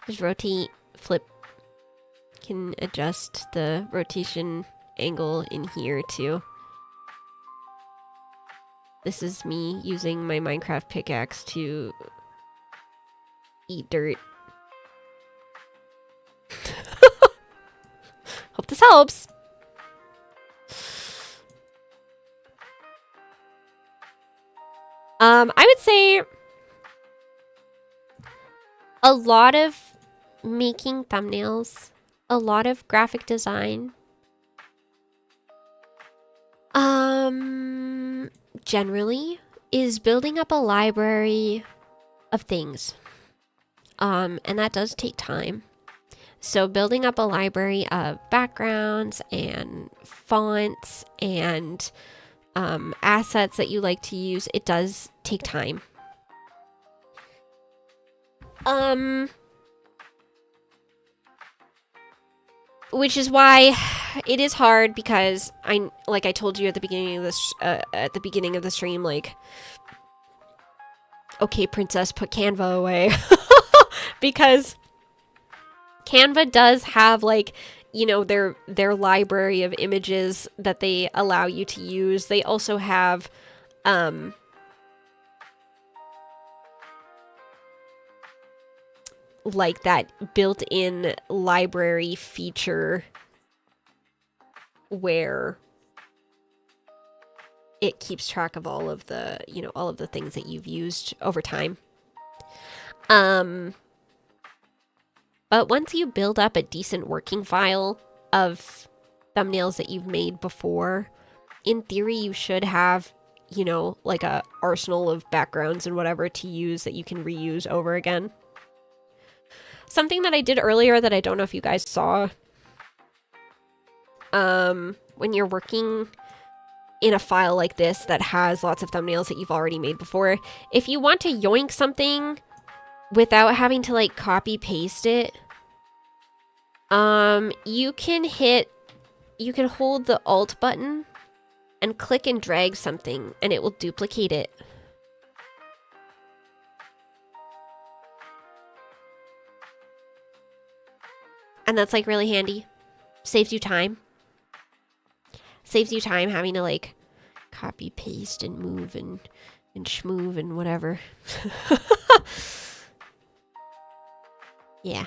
Just rotate, flip. Can adjust the rotation angle in here too. This is me using my Minecraft pickaxe to eat dirt. Hope this helps. I would say a lot of making thumbnails, a lot of graphic design, generally is building up a library of things. And that does take time. So building up a library of backgrounds and fonts and assets that you like to use, it does take time. Which is why it is hard, because like I told you at the beginning of this stream, like, okay, princess, put Canva away. Because Canva does have, like, you know, their library of images that they allow you to use. They also have like that built-in library feature where it keeps track of all of the, you know, all of the things that you've used over time. But once you build up a decent working file of thumbnails that you've made before, in theory you should have you know, like a arsenal of backgrounds and whatever to use that you can reuse over again. Something that I did earlier that I don't know if you guys saw, when you're working in a file like this that has lots of thumbnails that you've already made before, if you want to yoink something without having to like copy paste it, you can hold the Alt button and click and drag something and it will duplicate it. And that's like really handy. Saves you time. Saves you time having to like copy paste and move and schmoove and whatever. Yeah.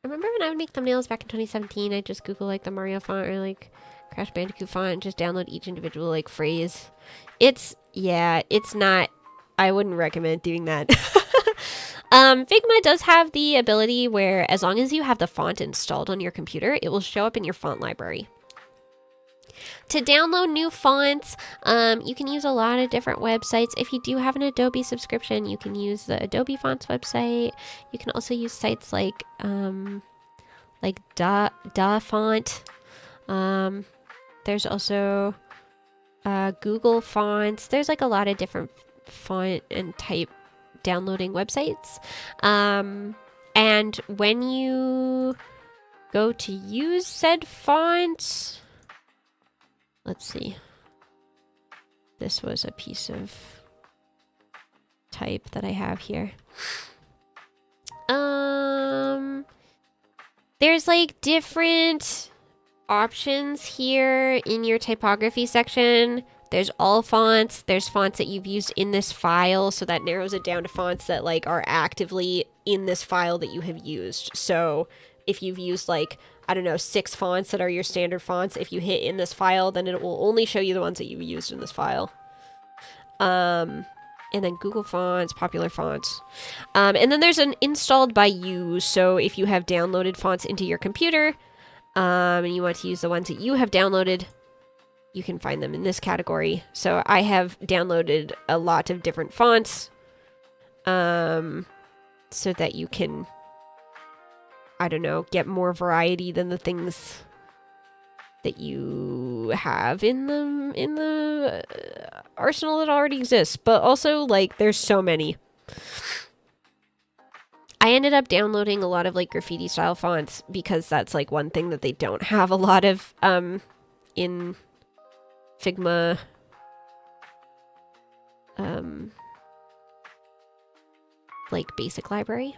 I remember when I would make thumbnails back in 2017, I'd just Google like the Mario font or like Crash Bandicoot font and just download each individual like phrase. It's not, I wouldn't recommend doing that. Figma does have the ability where as long as you have the font installed on your computer, it will show up in your font library. To download new fonts, you can use a lot of different websites. If you do have an Adobe subscription, you can use the Adobe Fonts website. You can also use sites like Da Font. There's also Google Fonts. There's like a lot of different font and type downloading websites. And when you go to use said font, let's see. This was a piece of type that I have here. There's like different options here in your typography section. There's all fonts. There's fonts that you've used in this file, so that narrows it down to fonts that like are actively in this file that you have used. So if you've used like, I don't know, 6 fonts that are your standard fonts, if you hit in this file, then it will only show you the ones that you've used in this file. And then Google Fonts, popular fonts. And then there's an installed by you. So if you have downloaded fonts into your computer, and you want to use the ones that you have downloaded, you can find them in this category. So I have downloaded a lot of different fonts, so that you can, I don't know, get more variety than the things that you have in the arsenal that already exists. But also, like, there's so many. I ended up downloading a lot of like graffiti style fonts because that's like one thing that they don't have a lot of in Figma. Like basic library.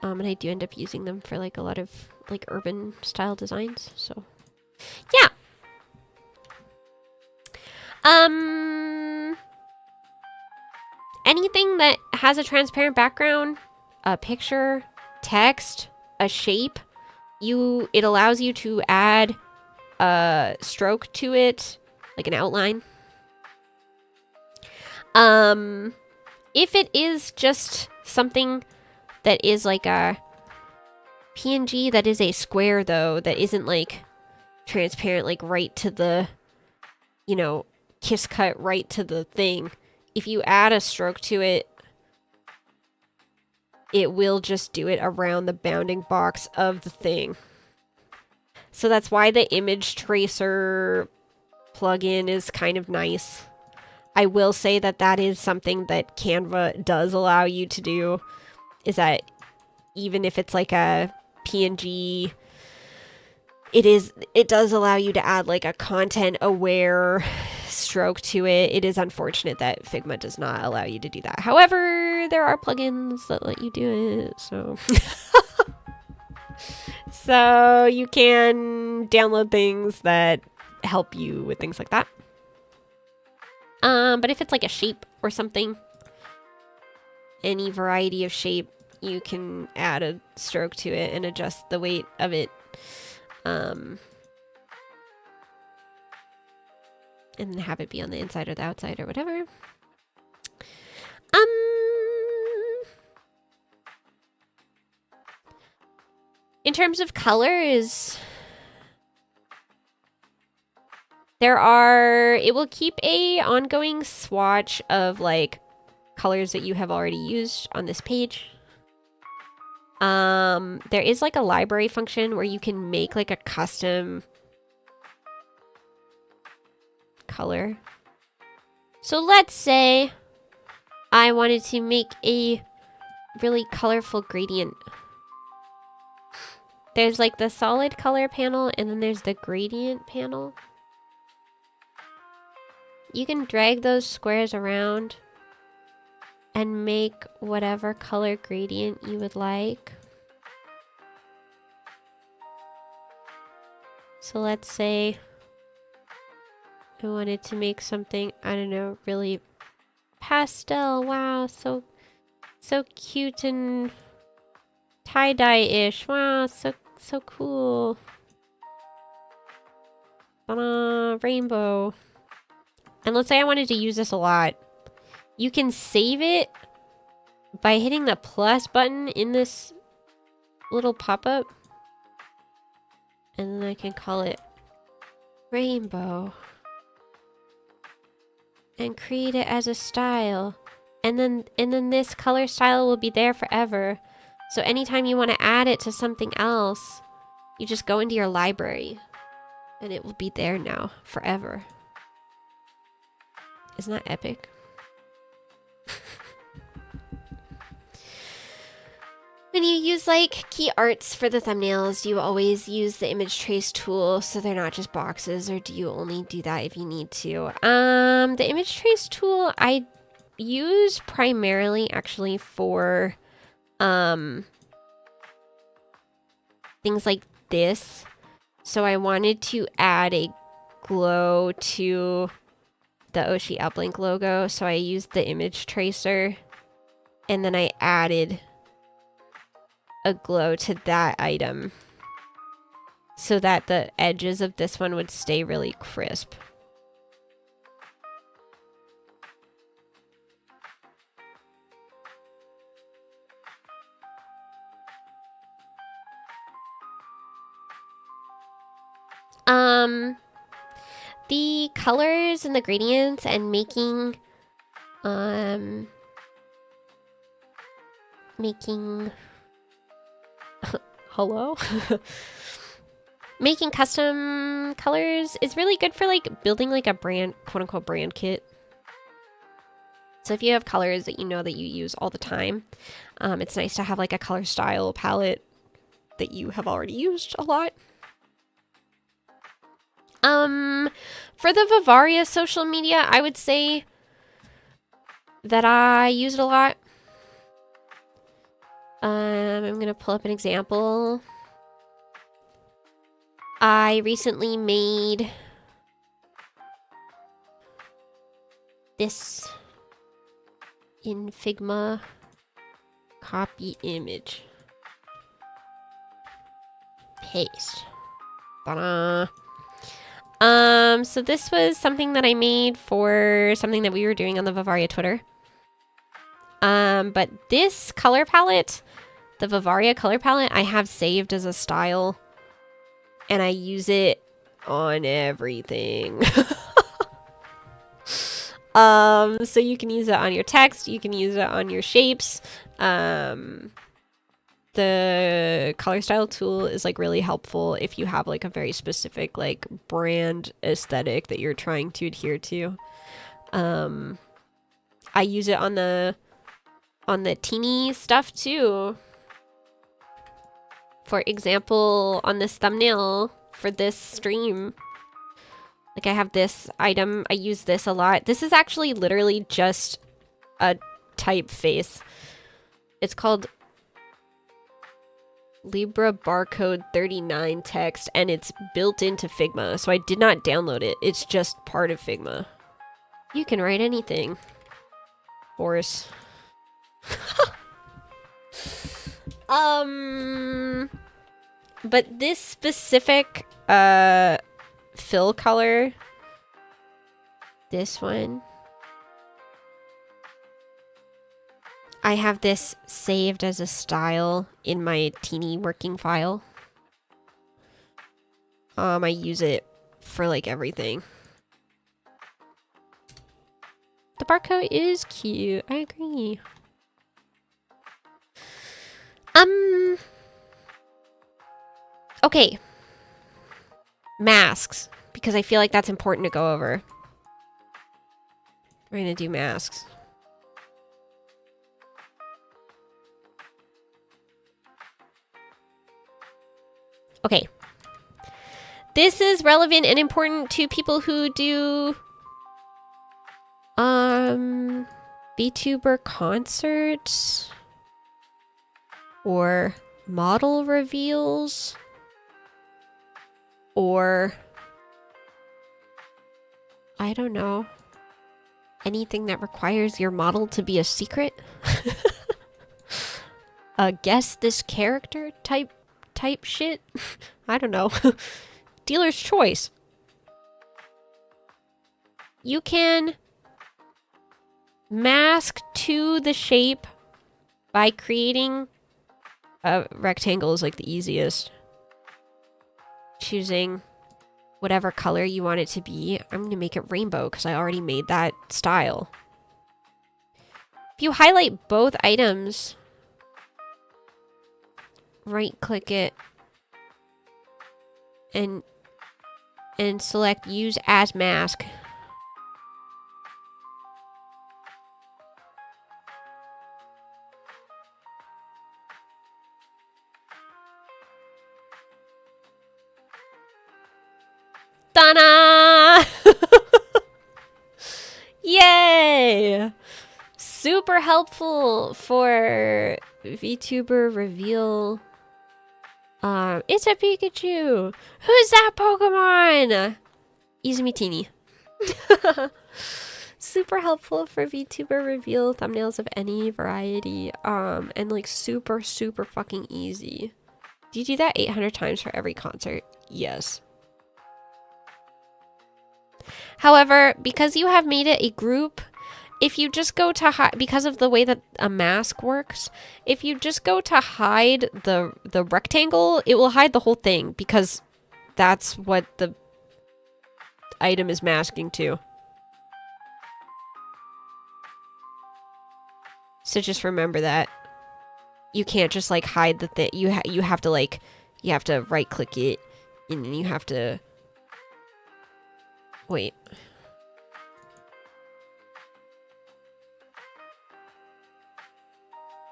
And I do end up using them for like a lot of like urban style designs. So yeah. Anything that has a transparent background, a picture, text, a shape, it allows you to add a stroke to it, like an outline. If it is just something that is like a PNG that is a square though, that isn't like transparent, like right to the, you know, kiss cut right to the thing. If you add a stroke to it, it will just do it around the bounding box of the thing. So that's why the image tracer plugin is kind of nice. I will say that that is something that Canva does allow you to do, is that even if it's like a PNG, it does allow you to add like a content aware stroke to it. It is unfortunate that Figma does not allow you to do that. However, there are plugins that let you do it, so so you can download things that help you with things like that. But if it's like a shape or something, any variety of shape, you can add a stroke to it and adjust the weight of it. And have it be on the inside or the outside or whatever. In terms of colors, it will keep a ongoing swatch of like colors that you have already used on this page. There is like a library function where you can make like a custom color. So let's say I wanted to make a really colorful gradient. There's like the solid color panel and then there's the gradient panel. You can drag those squares around and make whatever color gradient you would like. So let's say I wanted to make something, I don't know, really pastel. Wow, so cute and tie-dye-ish. Wow, so cool. Rainbow. And let's say I wanted to use this a lot. You can save it by hitting the plus button in this little pop-up. And then I can call it rainbow. And create it as a style. And then this color style will be there forever. So anytime you want to add it to something else, you just go into your library. And it will be there now, forever. Isn't that epic? When you use like key arts for the thumbnails, do you always use the image trace tool so they're not just boxes, or do you only do that if you need to? The image trace tool I use primarily actually for things like this. So I wanted to add a glow to the Oshi Uplink logo, so I used the image tracer and then I added a glow to that item so that the edges of this one would stay really crisp. The colors and the gradients and making hello? Making custom colors is really good for like building like a brand, quote unquote brand kit. So if you have colors that you know that you use all the time, it's nice to have like a color style palette that you have already used a lot. For the Vivaria social media, I would say that I use it a lot. I'm gonna pull up an example. I recently made this in Figma. Copy image. Paste. Ta-da! So this was something that I made for something that we were doing on the Vivaria Twitter. But this color palette, the Vivaria color palette, I have saved as a style. And I use it on everything. So you can use it on your text, you can use it on your shapes. The color style tool is like really helpful if you have like a very specific like brand aesthetic that you're trying to adhere to. I use it on the teeny stuff too. For example, on this thumbnail for this stream, like I have this item, I use this a lot. This is actually literally just a typeface. It's called Libra barcode 39 text, and it's built into Figma, so I did not download it. It's just part of Figma. You can write anything. Horse. But this specific fill color, this one, I have this saved as a style in my teeny working file. I use it for like everything. barcode is cute. I agree. Okay. Masks, because I feel like that's important to go over. We're gonna do masks. Okay. This is relevant and important to people who do VTuber concerts or model reveals or I don't know, anything that requires your model to be a secret. Guess this character type shit. I don't know. Dealer's choice. You can mask to the shape by creating a rectangle is like the easiest. Choosing whatever color you want it to be. I'm gonna make it rainbow because I already made that style. If you highlight both items, right click it and select use as mask. Ta-da! Yay! Super helpful for VTuber reveal. It's a Pikachu! Who's that Pokemon? Izumi Teeny. Super helpful for VTuber reveal thumbnails of any variety. And like super fucking easy. Do you do that 800 times for every concert? Yes. However, because you have made it a group, if you just go to hide, because of the way that a mask works, if you just go to hide the rectangle, it will hide the whole thing because that's what the item is masking to. So just remember that. You can't just like hide the thing. You have to like, you have to right click it and then you have to wait.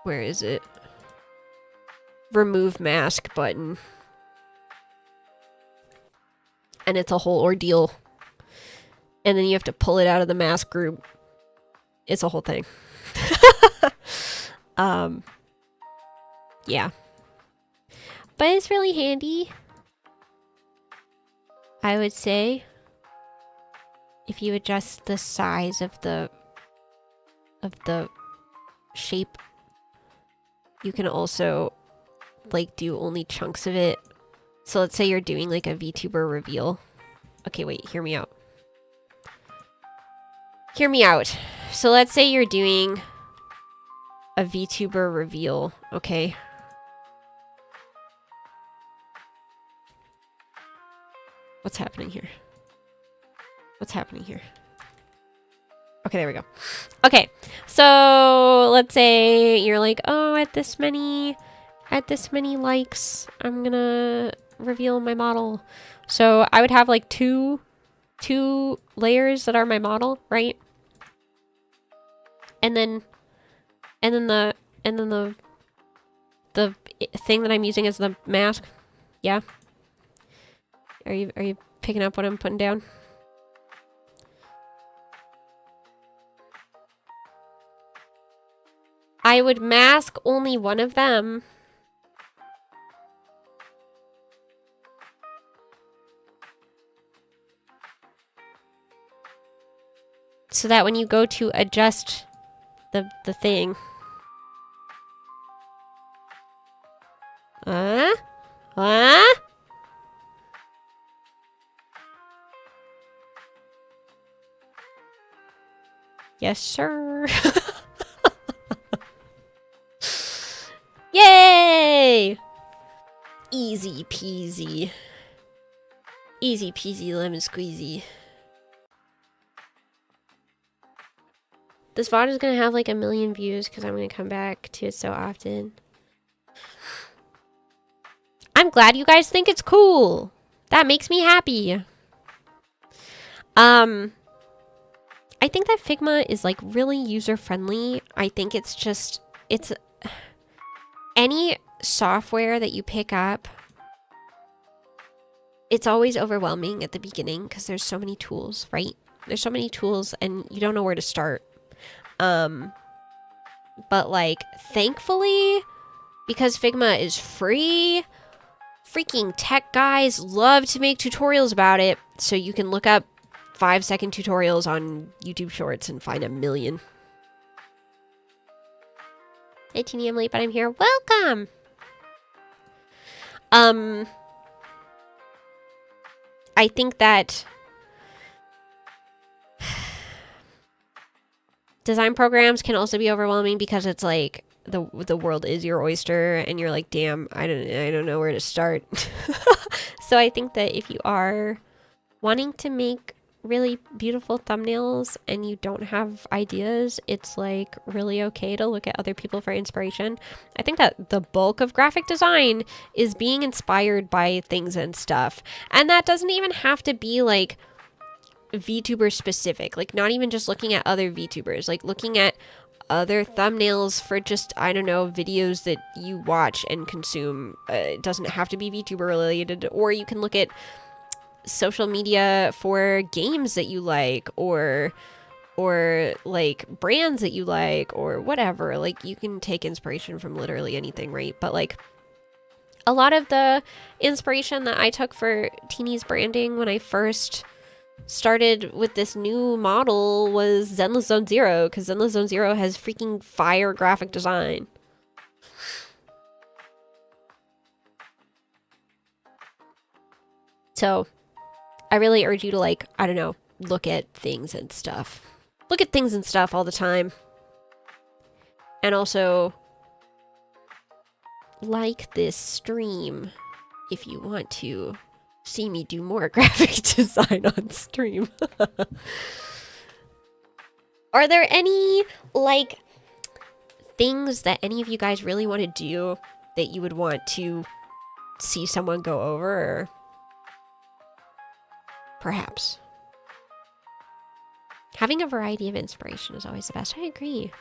Where is it? Remove mask button. And it's a whole ordeal. And then you have to pull it out of the mask group. It's a whole thing. Yeah. But it's really handy. I would say. If you adjust the size of the shape, you can also like do only chunks of it. So let's say you're doing like a VTuber reveal. Okay, wait, hear me out. Hear me out. So let's say you're doing a VTuber reveal, okay? What's happening here? What's happening here? Okay, there we go. Okay, so let's say you're like, oh, at this many likes, I'm gonna reveal my model. So I would have like two layers that are my model, right? And then the thing that I'm using as the mask. Yeah. Are you picking up what I'm putting down? I would mask only one of them. So that when you go to adjust the thing. Yes, sir. Yay! Easy peasy. Easy peasy lemon squeezy. This VOD is gonna have like 1 million views because I'm gonna come back to it so often. I'm glad you guys think it's cool. That makes me happy. I think that Figma is like really user-friendly. I think it's just, it's any software that you pick up, it's always overwhelming at the beginning because there's so many tools, right? There's so many tools and you don't know where to start. But like, thankfully, because Figma is free, freaking tech guys love to make tutorials about it. So you can look up 5-second tutorials on YouTube Shorts and find 1 million. Hey Teeny, I'm late, but I'm here. Welcome! I think that design programs can also be overwhelming because it's like the world is your oyster and you're like, damn, I don't know where to start. So I think that if you are wanting to make really beautiful thumbnails and you don't have ideas, it's like really okay to look at other people for inspiration. I think that the bulk of graphic design is being inspired by things and stuff, and that doesn't even have to be like VTuber specific, like not even just looking at other VTubers, like looking at other thumbnails for just, I don't know, videos that you watch and consume. It doesn't have to be VTuber related, or you can look at social media for games that you like, or like brands that you like, or whatever. Like you can take inspiration from literally anything, right? But like a lot of the inspiration that I took for Teeny's branding when I first started with this new model was Zenless Zone Zero, because Zenless Zone Zero has freaking fire graphic design. So I really urge you to, like, I don't know, look at things and stuff. Look at things and stuff all the time. And also, like this stream if you want to see me do more graphic design on stream. Are there any, like, things that any of you guys really want to do that you would want to see someone go over, or perhaps having a variety of inspiration is always the best? I agree.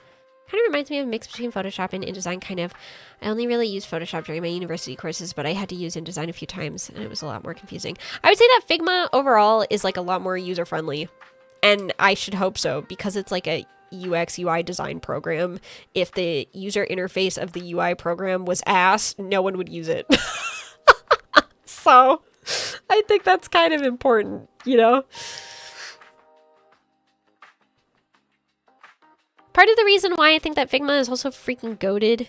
Kind of reminds me of a mix between Photoshop and InDesign, kind of. I only really used Photoshop during my university courses, but I had to use InDesign a few times, and it was a lot more confusing. I would say that Figma overall is like a lot more user-friendly, and I should hope so, because it's like a UX UI design program. If the user interface of the UI program was ass, no one would use it. So I think that's kind of important, you know? Part of the reason why I think that Figma is also freaking goated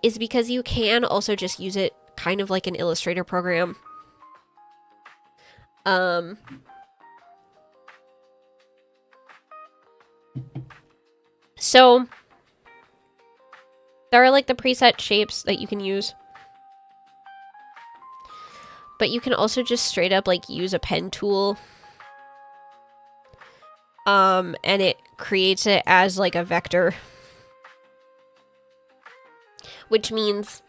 is because you can also just use it kind of like an Illustrator program. So there are like the preset shapes that you can use, but you can also just straight up like use a pen tool. And it creates it as like a vector, which means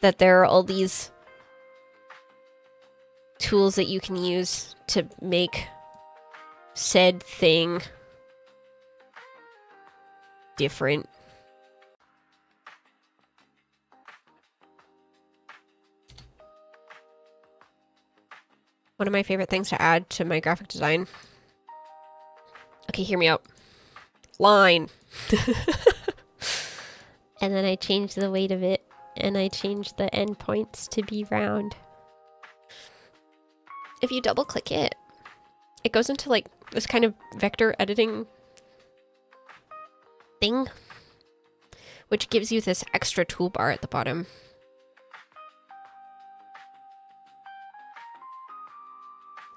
that there are all these tools that you can use to make said thing different. One of my favorite things to add to my graphic design. Okay, hear me out. Line. And then I changed the weight of it, and I changed the endpoints to be round. If you double click it, it goes into like this kind of vector editing thing, which gives you this extra toolbar at the bottom.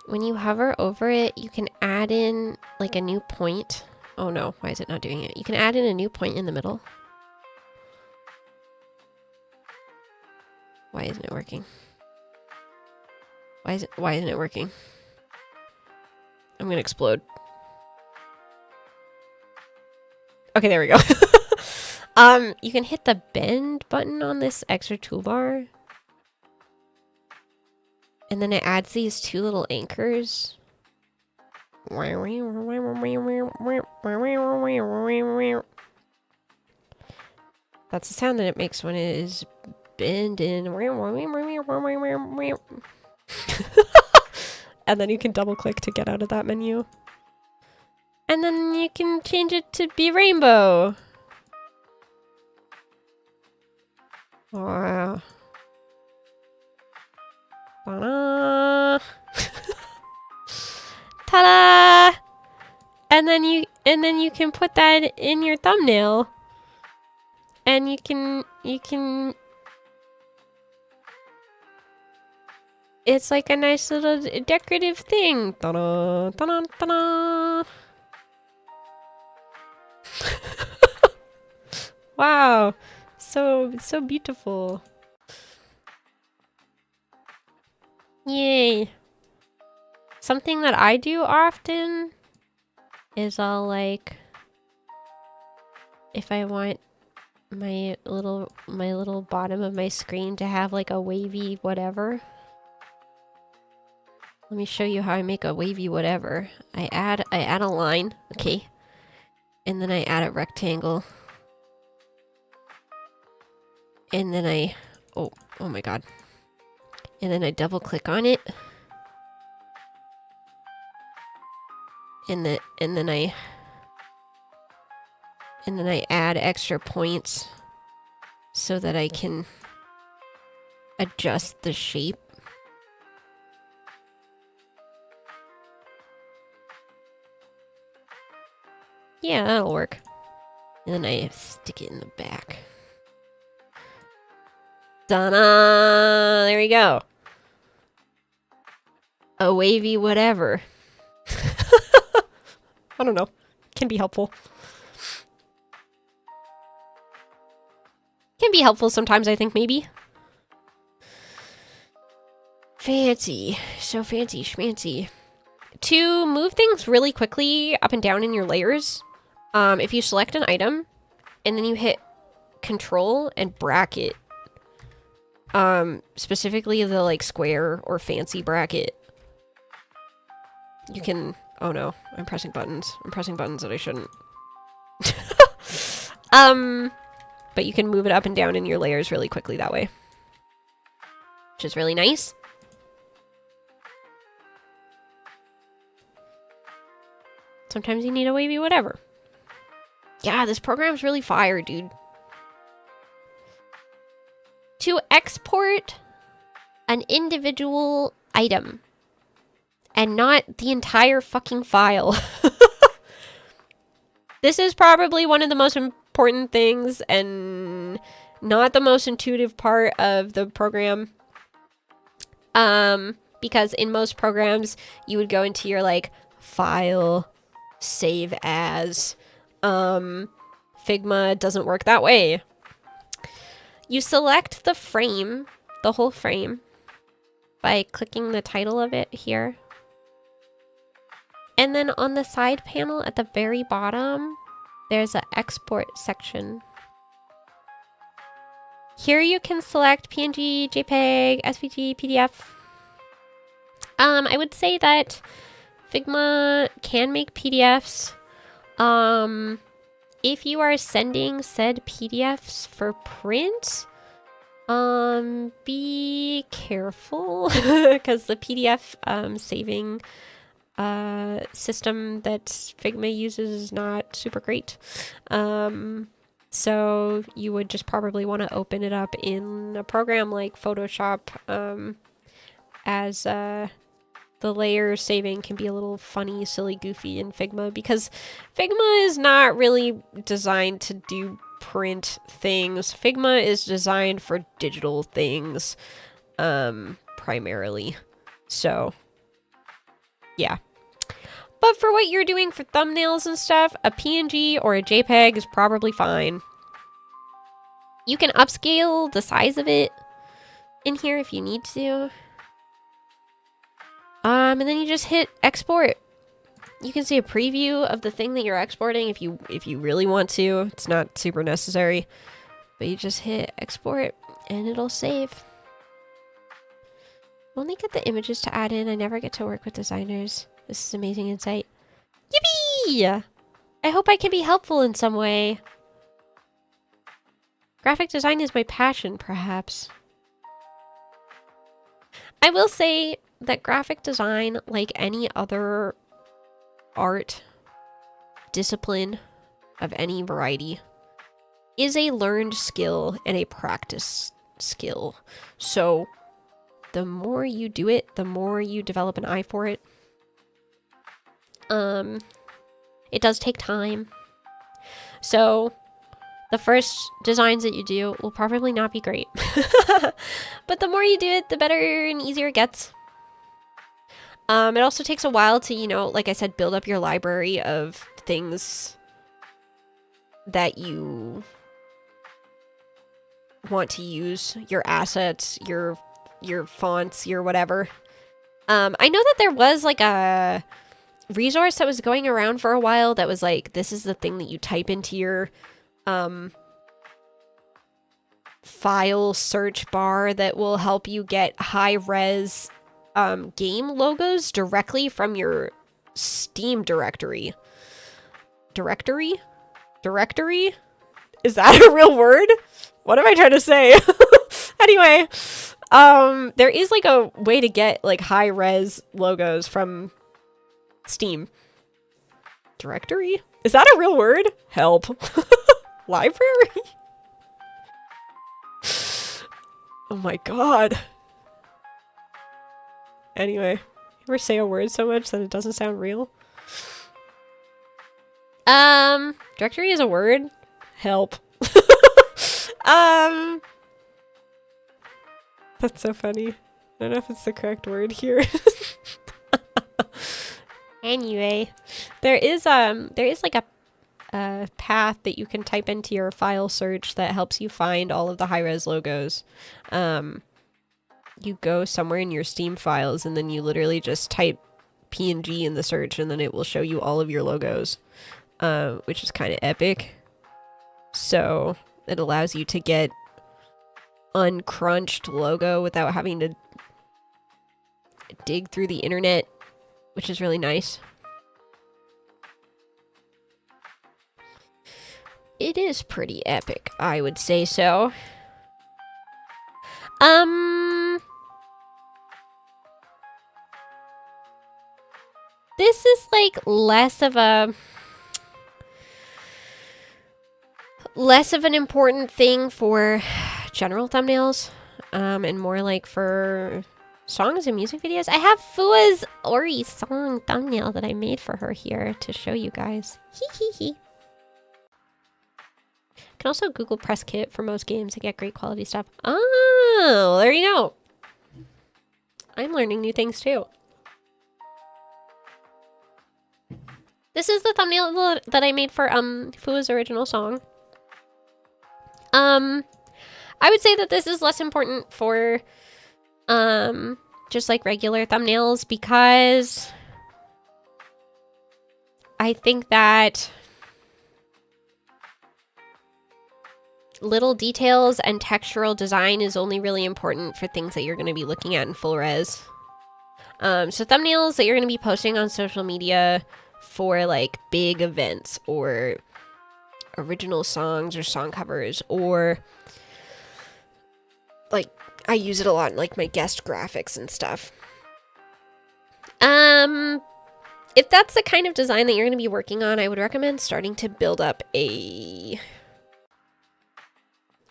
When you hover over it, you can add in like a new point. Oh no, why is it not doing it? You can add in a new point in the middle. Why isn't it working? Why isn't it working? I'm gonna explode. Okay, there we go. You can hit the bend button on this extra toolbar. And then it adds these two little anchors. That's the sound that it makes when it is bending. And then you can double click to get out of that menu. And then you can change it to be rainbow. Wow. Ta-da! Ta-da! And then you can put that in your thumbnail. And you can it's like a nice little decorative thing. Ta-da! Ta-da! Ta-da! Wow. So beautiful. Yay. Something that I do often is I'll like, if I want my little bottom of my screen to have like a wavy whatever. Let me show you how I make a wavy whatever. I add a line, okay, and then I add a rectangle, and then oh my god, and then I double click on it, and then I add extra points so that I can adjust the shape. Yeah, that'll work. And then I stick it in the back. Ta-da! There we go. A wavy whatever. I don't know. Can be helpful. Can be helpful sometimes, I think, maybe. Fancy. So fancy schmancy. To move things really quickly up and down in your layers, if you select an item, and then you hit Control and bracket, specifically the like square or fancy bracket, you can... Oh no, I'm pressing buttons. I'm pressing buttons that I shouldn't. But you can move it up and down in your layers really quickly that way, which is really nice. Sometimes you need a wavy whatever. Yeah, this program's really fire, dude. To export an individual item and not the entire fucking file. This is probably one of the most important things and not the most intuitive part of the program. Because in most programs, you would go into your like file, save as. Figma doesn't work that way. You select the frame, the whole frame, by clicking the title of it here. And then on the side panel at the very bottom, there's an export section. Here you can select PNG, JPEG, SVG, PDF. I would say that Figma can make PDFs. If you are sending said PDFs for print, be careful because the PDF saving system that Figma uses is not super great. So you would just probably want to open it up in a program like Photoshop, as the layer saving can be a little funny, silly, goofy in Figma because Figma is not really designed to do print things. Figma is designed for digital things, primarily. So, yeah. But for what you're doing for thumbnails and stuff, a PNG or a JPEG is probably fine. You can upscale the size of it in here if you need to. And then you just hit export. You can see a preview of the thing that you're exporting if you really want to. It's not super necessary, but you just hit export and it'll save. Only get the images to add in. I never get to work with designers. This is amazing insight. Yippee! I hope I can be helpful in some way. Graphic design is my passion, perhaps. I will say that graphic design, like any other art discipline of any variety, is a learned skill and a practice skill. So the more you do it, the more you develop an eye for it. It does take time. So the first designs that you do will probably not be great. But the more you do it, the better and easier it gets. It also takes a while to, you know, like I said, build up your library of things that you want to use, your assets, your fonts, your whatever. I know that there was like a resource that was going around for a while that was like, this is the thing that you type into your file search bar that will help you get high-res game logos directly from your Steam directory. Directory? Is that a real word? What am I trying to say? Anyway, there is like a way to get like high-res logos from Steam. Directory? Is that a real word? Help. Library? Oh my god. Anyway, you ever say a word so much that it doesn't sound real? Directory is a word? Help. That's so funny. I don't know if it's the correct word here. Anyway, there is like a path that you can type into your file search that helps you find all of the high-res logos. You go somewhere in your Steam files and then you literally just type PNG in the search and then it will show you all of your logos, which is kind of epic. So it allows you to get uncrunched logo without having to dig through the internet, which is really nice. It is pretty epic, I would say so. This is like less of an important thing for general thumbnails, and more like for songs and music videos. I have Fua's Ori song thumbnail that I made for her here to show you guys. Hee hee hee. You can also Google Press Kit for most games to get great quality stuff. Oh, there you go. I'm learning new things too. This is the thumbnail that I made for Fua's original song. I would say that this is less important for just like regular thumbnails because I think that little details and textural design is only really important for things that you're going to be looking at in full res. So thumbnails that you're going to be posting on social media for like big events or original songs or song covers, or like I use it a lot in like my guest graphics and stuff. If that's the kind of design that you're going to be working on, I would recommend starting to build up a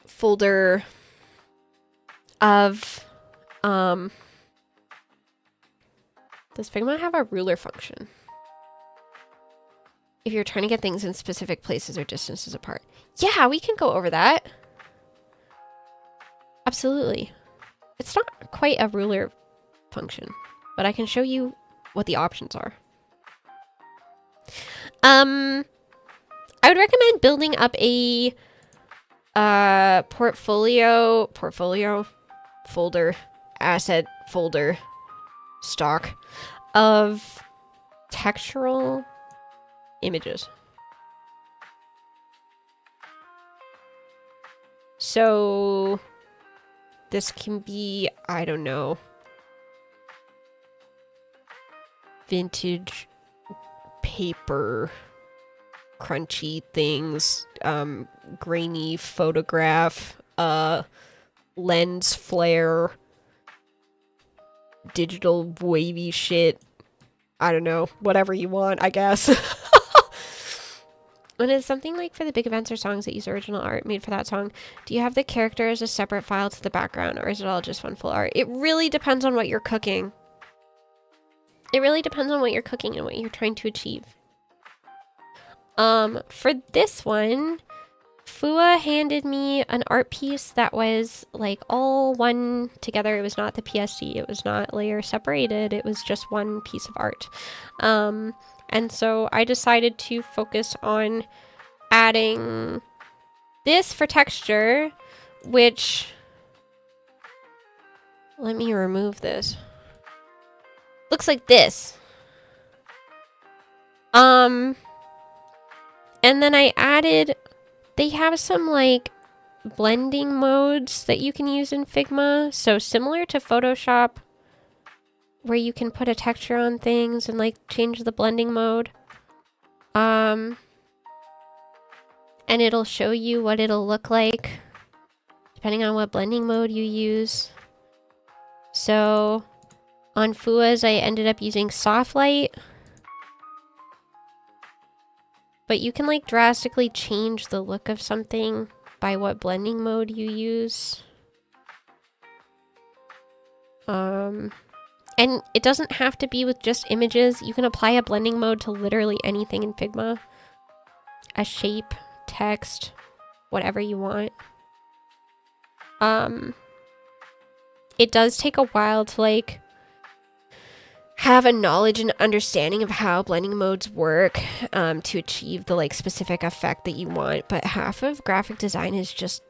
folder of does Figma have a ruler function if you're trying to get things in specific places or distances apart? Yeah, we can go over that. Absolutely. It's not quite a ruler function, but I can show you what the options are. I would recommend building up a portfolio folder, asset folder, stock of textural images. So this can be, I don't know, vintage paper, crunchy things, grainy photograph, lens flare, digital wavy shit. I don't know, whatever you want, I guess. When it's something like for the big events or songs that use original art made for that song, do you have the character as a separate file to the background, or is it all just one full art? It really depends on what you're cooking. It really depends on what you're cooking and what you're trying to achieve. For this one, Fua handed me an art piece that was like all one together. It was not the PSD. It was not layer separated. It was just one piece of art. And so I decided to focus on adding this for texture, which, let me remove this. Looks like this. And then I added, they have some like blending modes that you can use in Figma. So similar to Photoshop, where you can put a texture on things and like change the blending mode. And it'll show you what it'll look like depending on what blending mode you use. So on Fua's, I ended up using soft light. But you can like drastically change the look of something by what blending mode you use. And it doesn't have to be with just images. You can apply a blending mode to literally anything in Figma. A shape, text, whatever you want. It does take a while to like have a knowledge and understanding of how blending modes work to achieve the like specific effect that you want. But half of graphic design is just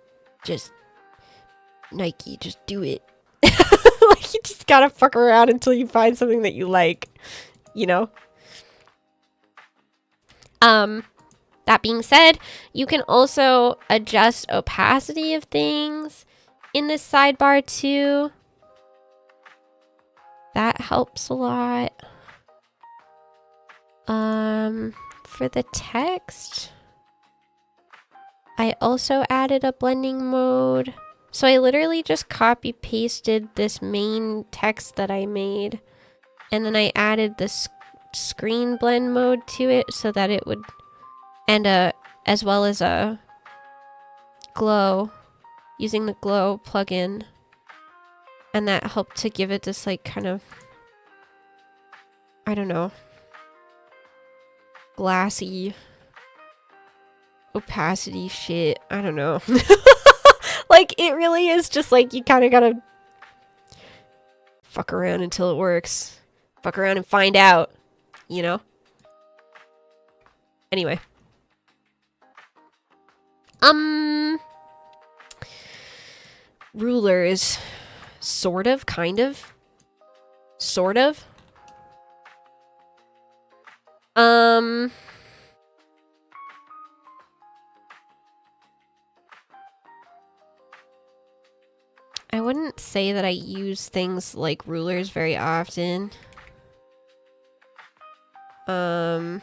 Nike, just do it. Like, you just gotta fuck around until you find something that you like, you know? That being said, you can also adjust opacity of things in this sidebar too. That helps a lot. For the text, I also added a blending mode. So I literally just copy pasted this main text that I made, and then I added this screen blend mode to it so that it would, and as well as a glow, using the glow plugin, and that helped to give it this like kind of, I don't know, glassy opacity shit. I don't know. Like, it really is just like, you kind of gotta fuck around until it works. Fuck around and find out, you know? Anyway. Rulers. Sort of, kind of. Sort of. I wouldn't say that I use things like rulers very often. But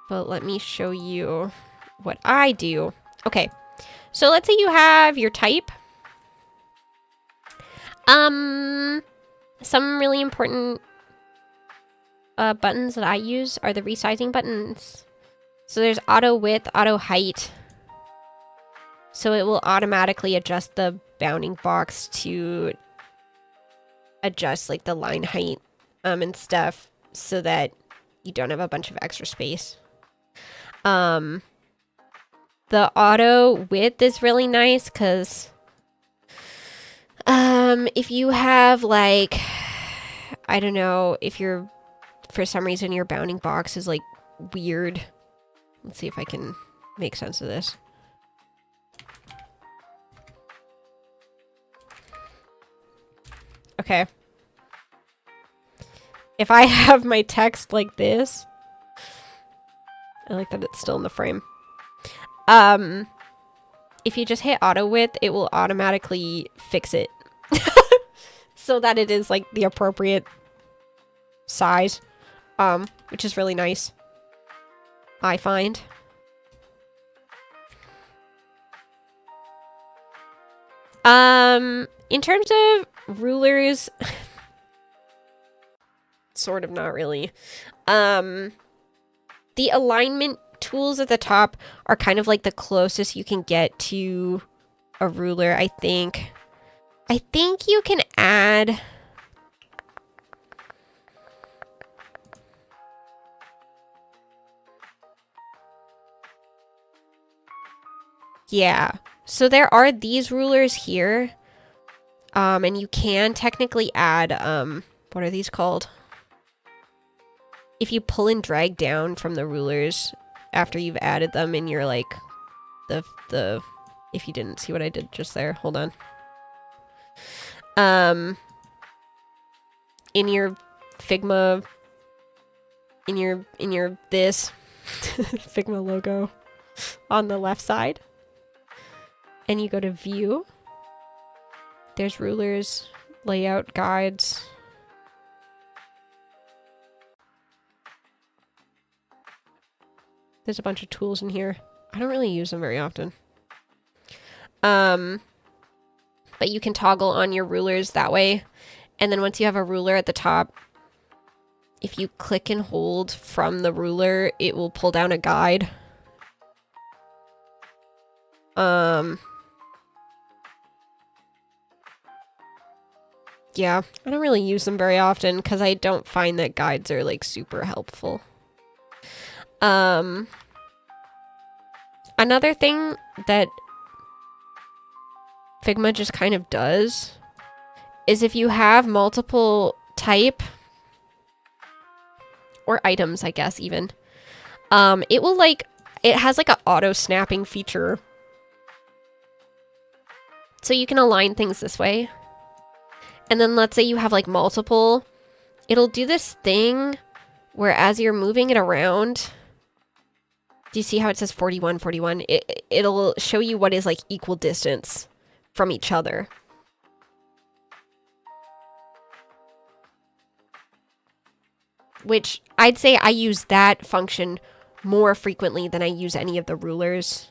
let me show you what I do. Okay, so let's say you have your type. Some really important buttons that I use are the resizing buttons. So there's auto width, auto height. So it will automatically adjust the bounding box to adjust like the line height and stuff so that you don't have a bunch of extra space. The auto width is really nice because if you have like, I don't know, if you're, for some reason your bounding box is like weird. Let's see if I can make sense of this. Okay. if I have my text like this, I like that it's still in the frame. If you just hit auto width, it will automatically fix it so that it is like the appropriate size, which is really nice, I find. In terms of rulers, sort of not really. The alignment tools at the top are kind of like the closest you can get to a ruler, I think. I think you can add... Yeah. So there are these rulers here. And you can technically add, what are these called? If you pull and drag down from the rulers after you've added them in your, like, if you didn't see what I did just there, hold on. In your Figma, in your this Figma logo on the left side, and you go to view, there's rulers, layout guides. There's a bunch of tools in here. I don't really use them very often. But you can toggle on your rulers that way. And then once you have a ruler at the top, if you click and hold from the ruler, it will pull down a guide. Yeah, I don't really use them very often because I don't find that guides are like super helpful. Another thing that Figma just kind of does is if you have multiple type or items, I guess even, it will like, it has like an auto snapping feature. So you can align things this way. And then let's say you have like multiple, it'll do this thing where as you're moving it around, do you see how it says 41, 41? It'll show you what is like equal distance from each other. Which I'd say I use that function more frequently than I use any of the rulers.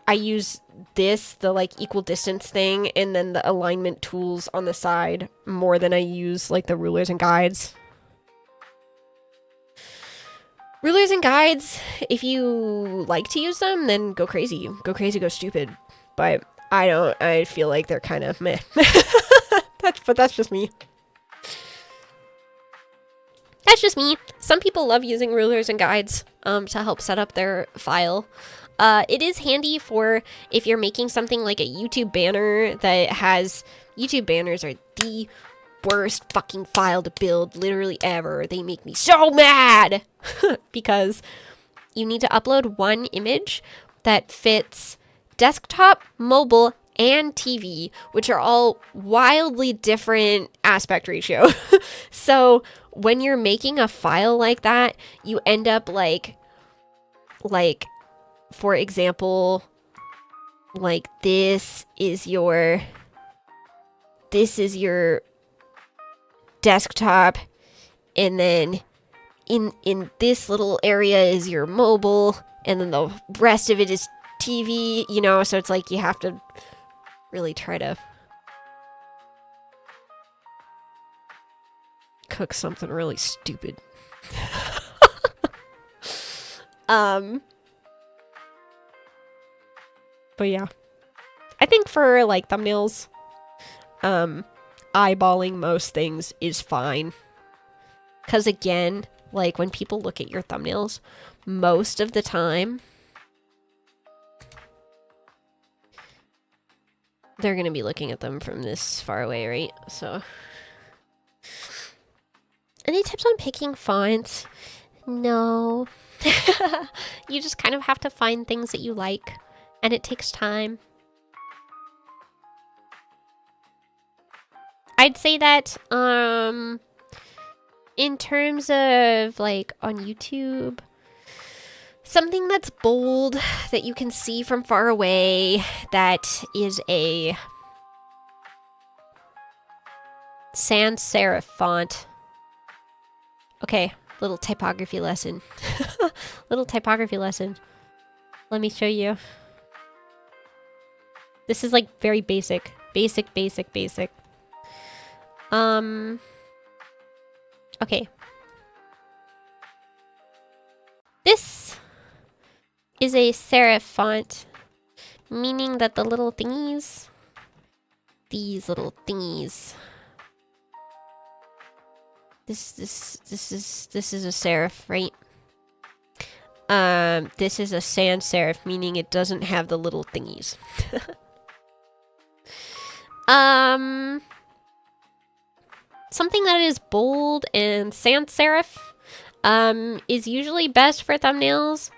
I use this, the like equal distance thing, and then the alignment tools on the side more than I use like the rulers and guides. Rulers and guides, if you like to use them, then go crazy. Go crazy, go stupid. But I don't, I feel like they're kind of meh. But that's just me. That's just me. Some people love using rulers and guides to help set up their file. It is handy for if you're making something like a YouTube banner that has... YouTube banners are the worst fucking file to build literally ever. They make me so mad! Because you need to upload one image that fits desktop, mobile, and TV, which are all wildly different aspect ratio. So when you're making a file like that, you end up like, for example, like this is your desktop, and then in this little area is your mobile, and then the rest of it is TV, you know, so it's like you have to really try to cook something really stupid. But yeah, I think for like thumbnails, eyeballing most things is fine. Because again, like when people look at your thumbnails, most of the time, they're going to be looking at them from this far away, right? So, any tips on picking fonts? No. You just kind of have to find things that you like, and it takes time. I'd say that, in terms of, like, on YouTube, something that's bold, that you can see from far away, that is a sans serif font. Okay, little typography lesson. Little typography lesson. Let me show you. This is like very basic. Basic. Okay. This is a serif font, meaning that the little thingies, these little thingies, this is a serif, right? This is a sans serif, meaning it doesn't have the little thingies. Something that is bold and sans serif, is usually best for thumbnails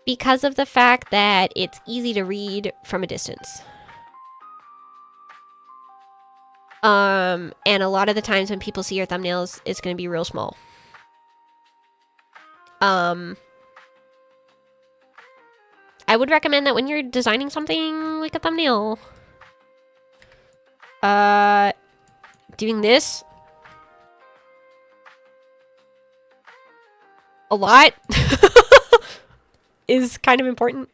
because of the fact that it's easy to read from a distance. And a lot of the times when people see your thumbnails, it's going to be real small. I would recommend that when you're designing something like a thumbnail, doing this a lot is kind of important.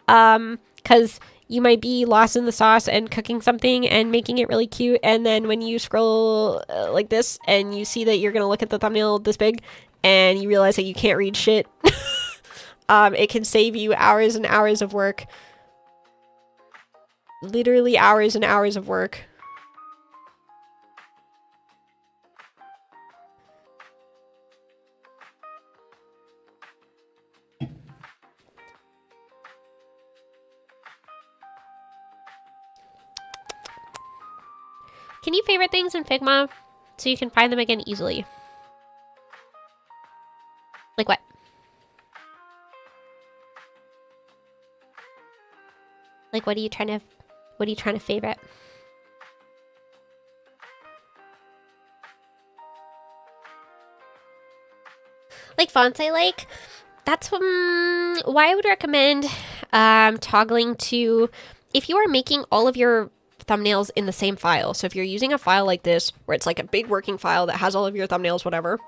Because you might be lost in the sauce and cooking something and making it really cute, and then when you scroll like this and you see that you're gonna look at the thumbnail this big and you realize that you can't read shit, it can save you hours and hours of work. Literally hours and hours of work. Can you favorite things in Figma so you can find them again easily? Like what? Like what are you trying to favorite? Like fonts I like? That's why I would recommend toggling to, if you are making all of your thumbnails in the same file. So if you're using a file like this, where it's like a big working file that has all of your thumbnails, whatever.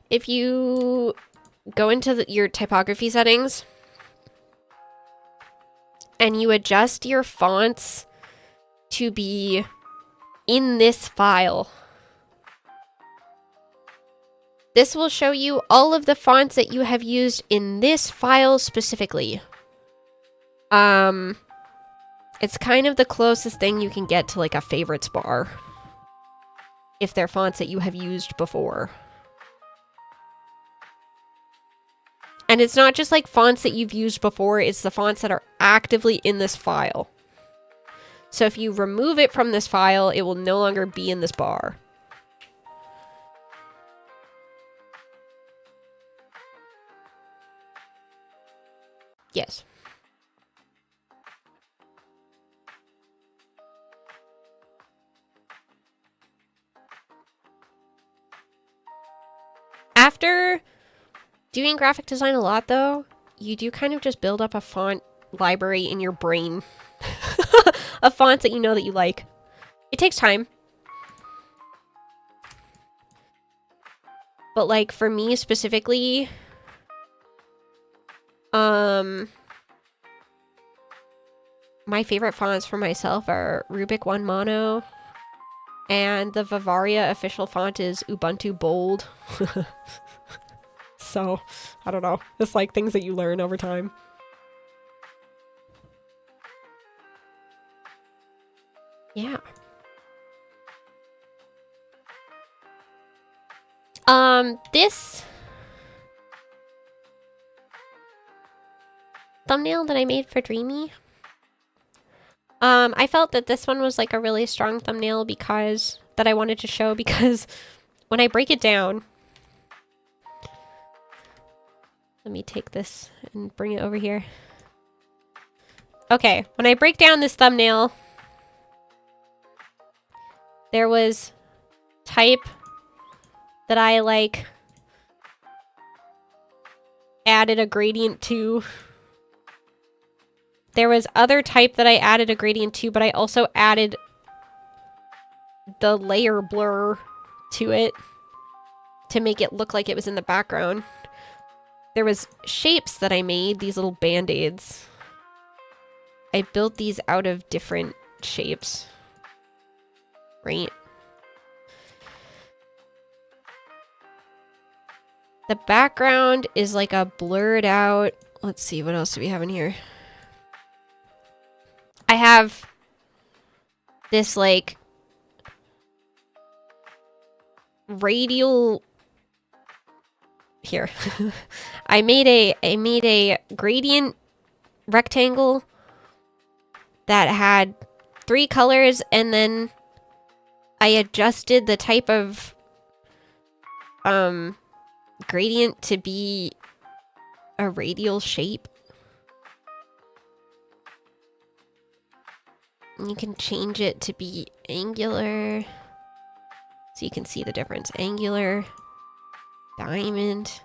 If you go into your typography settings and you adjust your fonts to be in this file, this will show you all of the fonts that you have used in this file specifically. It's kind of the closest thing you can get to like a favorites bar, if they're fonts that you have used before. And it's not just like fonts that you've used before, it's the fonts that are actively in this file. So if you remove it from this file, it will no longer be in this bar. Yes. After doing graphic design a lot, though, you do kind of just build up a font library in your brain of fonts that you know that you like. It takes time. But, like, for me specifically, my favorite fonts for myself are Rubik One Mono, and the Bavaria official font is Ubuntu Bold. So, I don't know. It's like things that you learn over time. Yeah. This thumbnail that I made for Dreamy, I felt that this one was like a really strong thumbnail because that I wanted to show, because when I break it down, let me take this and bring it over here. Okay, when I break down this thumbnail, There was type that I like added a gradient to. There was other type that I added a gradient to, but I also added the layer blur to it to make it look like it was in the background. There was shapes that I made, these little band-aids. I built these out of different shapes. Right? The background is like a blurred out... Let's see, what else do we have in here? I have this like radial here. I made a gradient rectangle that had 3 colors, and then I adjusted the type of gradient to be a radial shape. You can change it to be angular, so you can see the difference. Angular, diamond.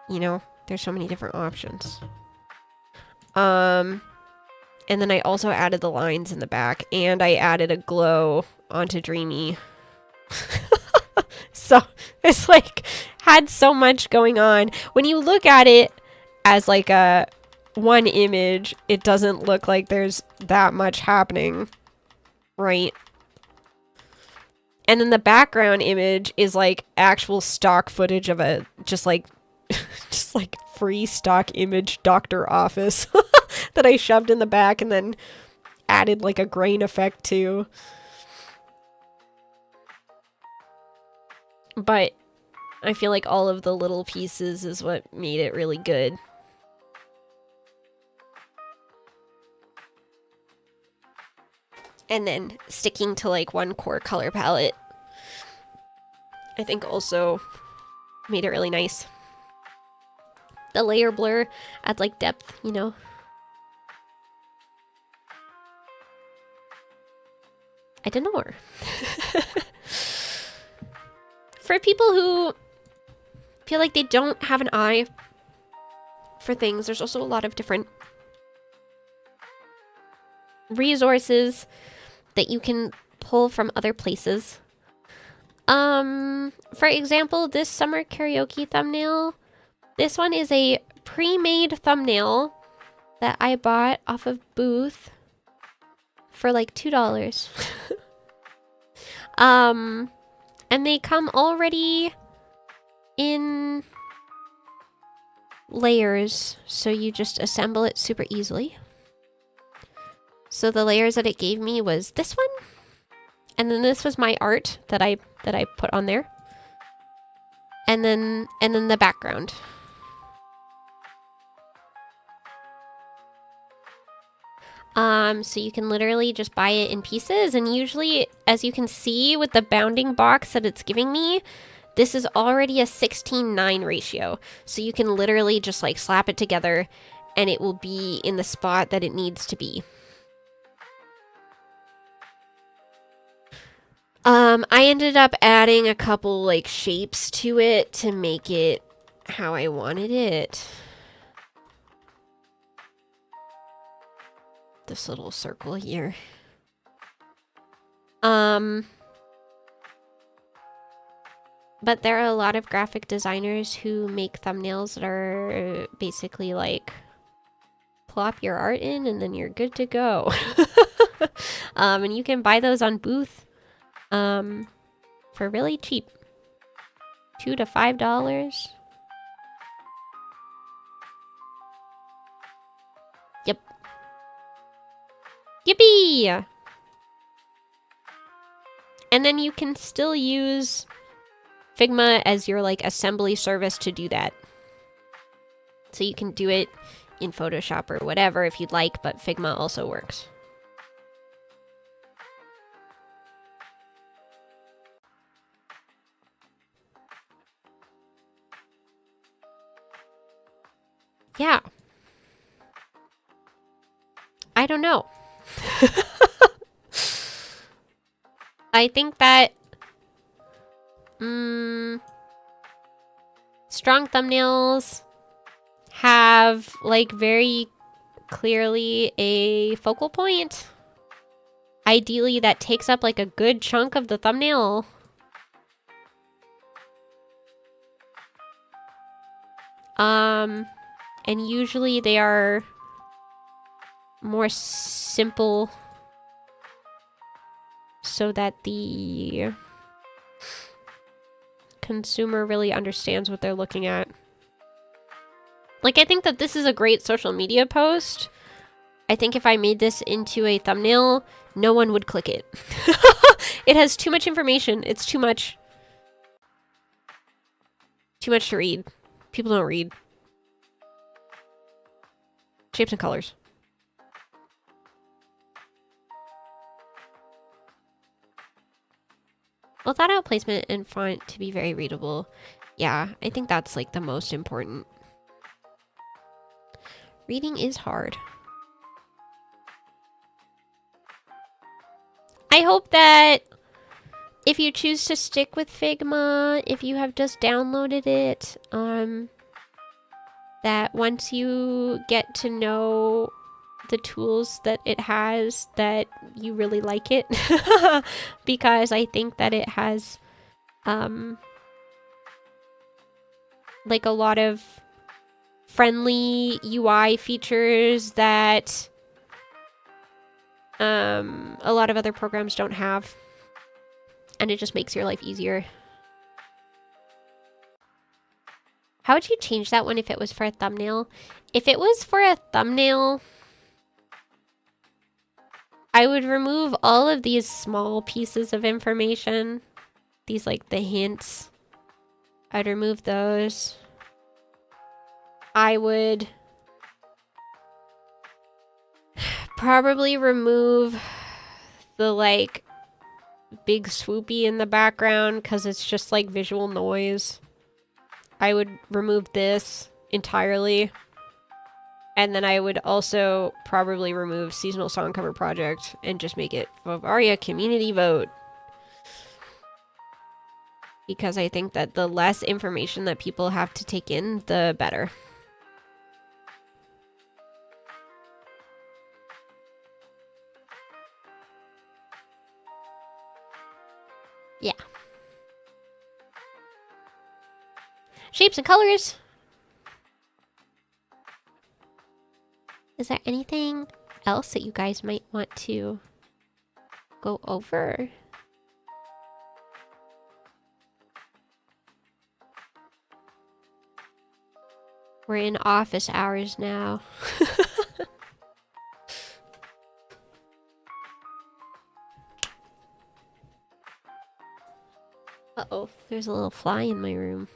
You know, there's so many different options. And then I also added the lines in the back, and I added a glow onto Dreamy. So it's like had so much going on. When you look at it as like a one image, it doesn't look like there's that much happening, right? And then the background image is like actual stock footage of a just like free stock image doctor office that I shoved in the back and then added like a grain effect to. But I feel like all of the little pieces is what made it really good. And then sticking to like one core color palette, I think also made it really nice. The layer blur adds like depth, you know. I don't know. For people who feel like they don't have an eye for things, there's also a lot of different resources that you can pull from other places. For example, this summer karaoke thumbnail. This one is a pre-made thumbnail that I bought off of Booth for like $2. And they come already in layers, so you just assemble it super easily. So the layers that it gave me was this one, and then this was my art that I put on there, and then the background. So you can literally just buy it in pieces, and usually, as you can see with the bounding box that it's giving me, this is already a 16:9 ratio. So you can literally just like slap it together and it will be in the spot that it needs to be. I ended up adding a couple like shapes to it to make it how I wanted it. This little circle here. But there are a lot of graphic designers who make thumbnails that are basically like plop your art in and then you're good to go. And you can buy those on Booth for really cheap. $2 to $5. Yep. Yippee! And then you can still use Figma as your like assembly service to do that. So you can do it in Photoshop or whatever if you'd like, but Figma also works. Yeah. I don't know. I think that strong thumbnails have like very clearly a focal point. Ideally, that takes up like a good chunk of the thumbnail. And usually they are more simple so that the consumer really understands what they're looking at. Like, I think that this is a great social media post. I think if I made this into a thumbnail, no one would click it. It has too much information. It's too much. Too much to read. People don't read. Shapes and colors. Well, thought out placement and font to be very readable. Yeah, I think that's like the most important. Reading is hard. I hope that if you choose to stick with Figma, if you have just downloaded it, that once you get to know the tools that it has, that you really like it. Because I think that it has like a lot of friendly UI features that a lot of other programs don't have, and it just makes your life easier. How would you change that one if it was for a thumbnail? If it was for a thumbnail, I would remove all of these small pieces of information. These, like, the hints. I'd remove those. I would probably remove the, like, big swoopy in the background because it's just, like, visual noise. I would remove this entirely. And then I would also probably remove Seasonal Song Cover Project and just make it Bavaria Community Vote. Because I think that the less information that people have to take in, the better. Yeah. Shapes and colors. Is there anything else that you guys might want to go over? We're in office hours now. Uh-oh, there's a little fly in my room.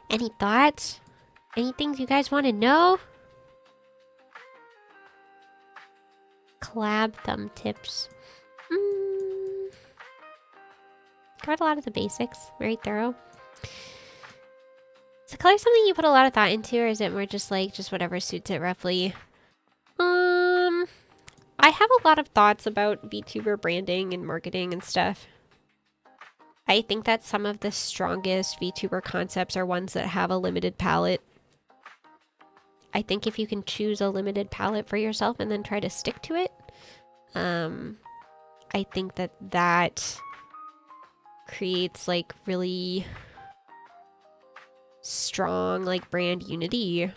Any thoughts? Any things you guys want to know? Collab thumb tips. Covered a lot of the basics. Very thorough. Is the color something you put a lot of thought into, or is it more just like, just whatever suits it roughly? I have a lot of thoughts about VTuber branding and marketing and stuff. I think that some of the strongest VTuber concepts are ones that have a limited palette. I think if you can choose a limited palette for yourself and then try to stick to it, I think that that creates like really strong like brand unity.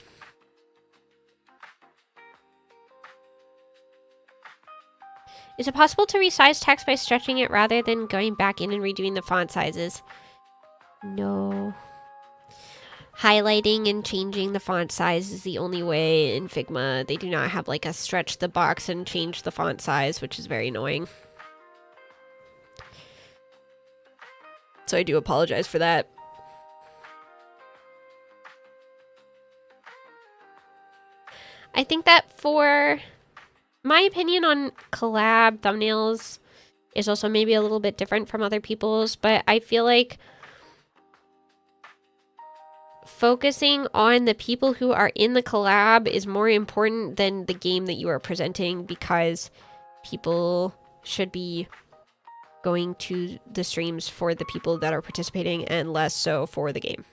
Is it possible to resize text by stretching it rather than going back in and redoing the font sizes? No. Highlighting and changing the font size is the only way in Figma. They do not have like a stretch the box and change the font size, which is very annoying. So I do apologize for that. I think that for my opinion on collab thumbnails is also maybe a little bit different from other people's, but I feel like focusing on the people who are in the collab is more important than the game that you are presenting, because people should be going to the streams for the people that are participating and less so for the game.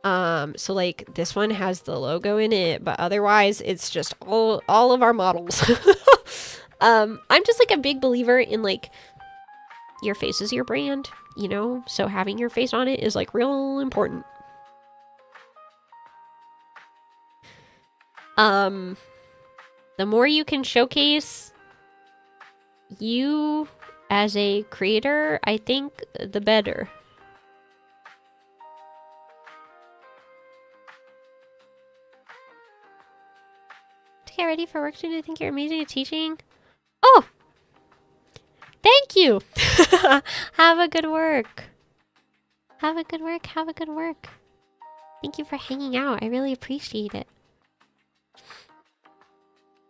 So like this one has the logo in it, but otherwise it's just all of our models. I'm just like a big believer in like your face is your brand, you know? So having your face on it is like real important. The more you can showcase you as a creator, I think the better. To get ready for work soon, I think you're amazing at teaching. Oh! Thank you! Have a good work. Have a good work, have a good work. Thank you for hanging out. I really appreciate it.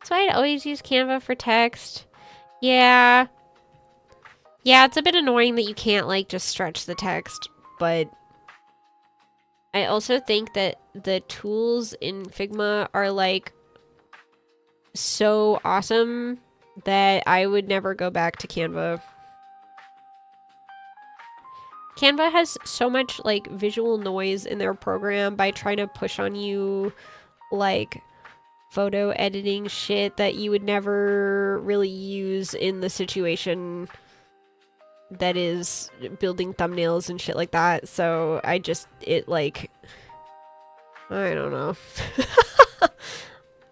So I'd always use Canva for text. Yeah. Yeah, it's a bit annoying that you can't, like, just stretch the text, but I also think that the tools in Figma are, like, so awesome that I would never go back to Canva. Canva has so much, like, visual noise in their program by trying to push on you, like, photo editing shit that you would never really use in the situation that is building thumbnails and shit like that. So I just, it like, I don't know.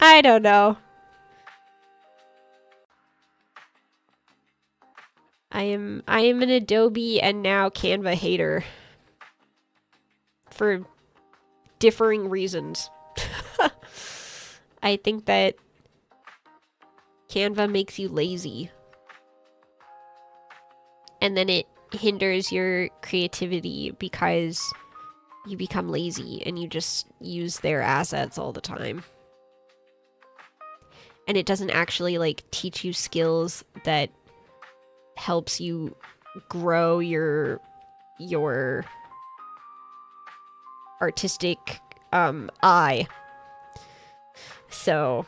I don't know. I am an Adobe and now Canva hater for differing reasons. I think that Canva makes you lazy. And then it hinders your creativity because you become lazy and you just use their assets all the time. And it doesn't actually like teach you skills that helps you grow your artistic eye. So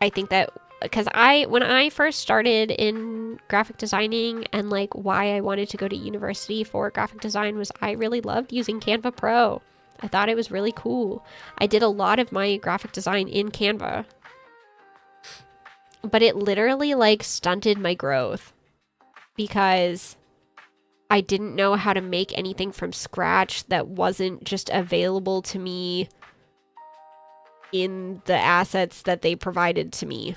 I think that because when I first started in graphic designing and like why I wanted to go to university for graphic design was I really loved using Canva Pro. I thought it was really cool. I did a lot of my graphic design in Canva. But it literally like stunted my growth because I didn't know how to make anything from scratch that wasn't just available to me in the assets that they provided to me.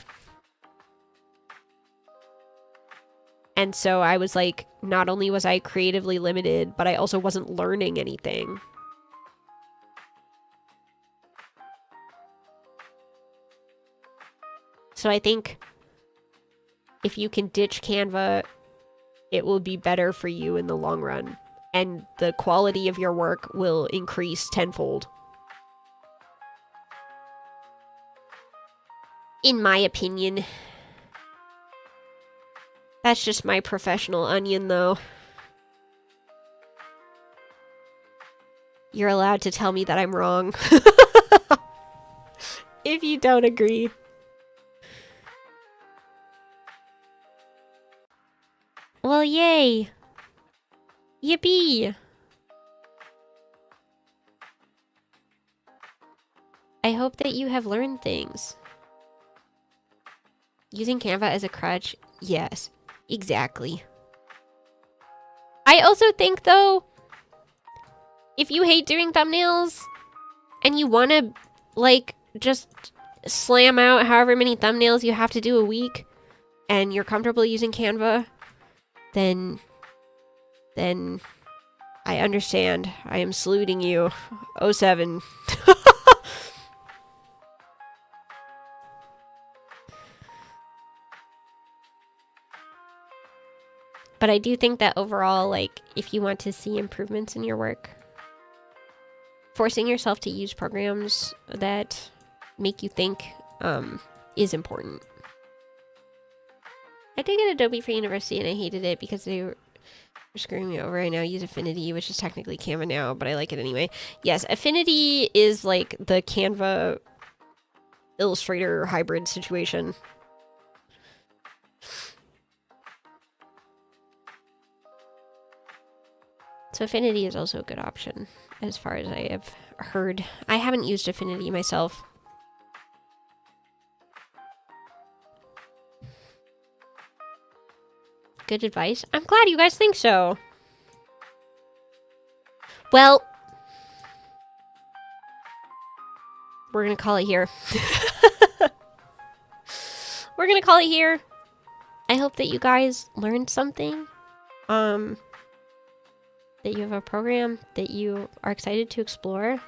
And so I was like, not only was I creatively limited, but I also wasn't learning anything. So I think if you can ditch Canva, it will be better for you in the long run. And the quality of your work will increase tenfold. In my opinion. That's just my professional onion, though. You're allowed to tell me that I'm wrong. If you don't agree. Well, yay! Yippee! I hope that you have learned things. Using Canva as a crutch? Yes, exactly. I also think, though, if you hate doing thumbnails and you want to, like, just slam out however many thumbnails you have to do a week and you're comfortable using Canva, then I understand. I am saluting you. 07. But I do think that overall, like, if you want to see improvements in your work, forcing yourself to use programs that make you think is important. I did get Adobe for university and I hated it because they were screwing me over. I now use Affinity, which is technically Canva now, but I like it anyway. Yes, Affinity is like the Canva Illustrator hybrid situation. So Affinity is also a good option, as far as I have heard. I haven't used Affinity myself. Good advice. I'm glad you guys think so. Well, we're gonna call it here. We're gonna call it here. I hope that you guys learned something. That you have a program that you are excited to explore.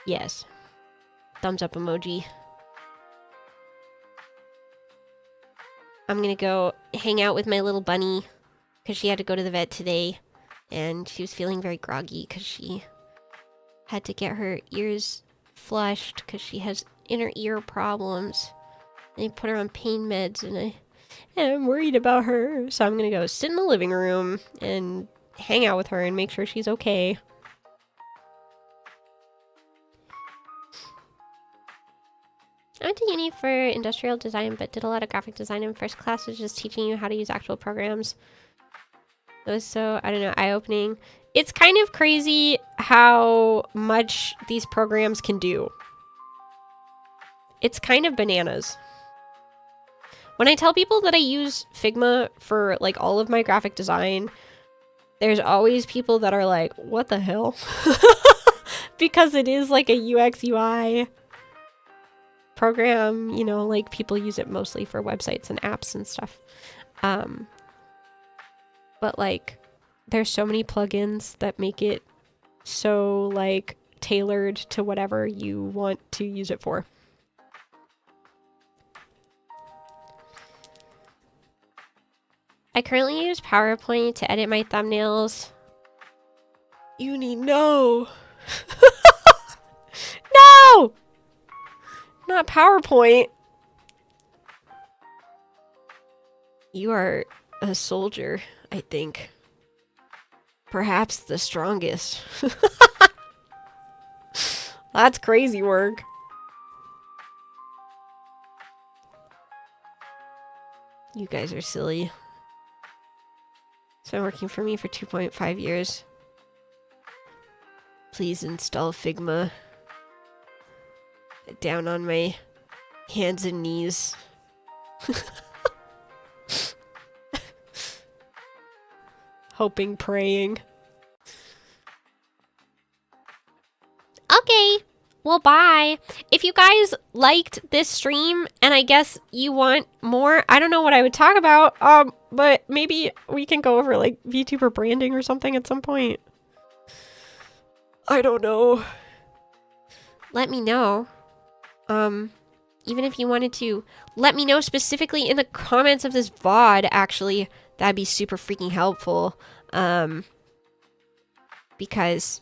Yes. Thumbs up emoji. I'm gonna go hang out with my little bunny because she had to go to the vet today and she was feeling very groggy because she had to get her ears flushed because she has inner ear problems. They put her on pain meds and I'm worried about her. So I'm gonna go sit in the living room and hang out with her and make sure she's okay. I went to uni for industrial design, but did a lot of graphic design in first class, was just teaching you how to use actual programs. It was so, I don't know, eye-opening. It's kind of crazy how much these programs can do. It's kind of bananas. When I tell people that I use Figma for like all of my graphic design, there's always people that are like, what the hell? Because it is like a UX UI program, you know, like people use it mostly for websites and apps and stuff. But like there's so many plugins that make it so like tailored to whatever you want to use it for. I currently use PowerPoint to edit my thumbnails. Uni, no! No! Not PowerPoint. You are a soldier, I think. Perhaps the strongest. That's crazy work. You guys are silly. It's been working for me for 2.5 years. Please install Figma. Down on my hands and knees. Hoping, praying. Okay. Well, bye. If you guys liked this stream and I guess you want more, I don't know what I would talk about, but maybe we can go over like VTuber branding or something at some point. I don't know. Let me know. Even if you wanted to, let me know specifically in the comments of this VOD, actually. That'd be super freaking helpful. Because,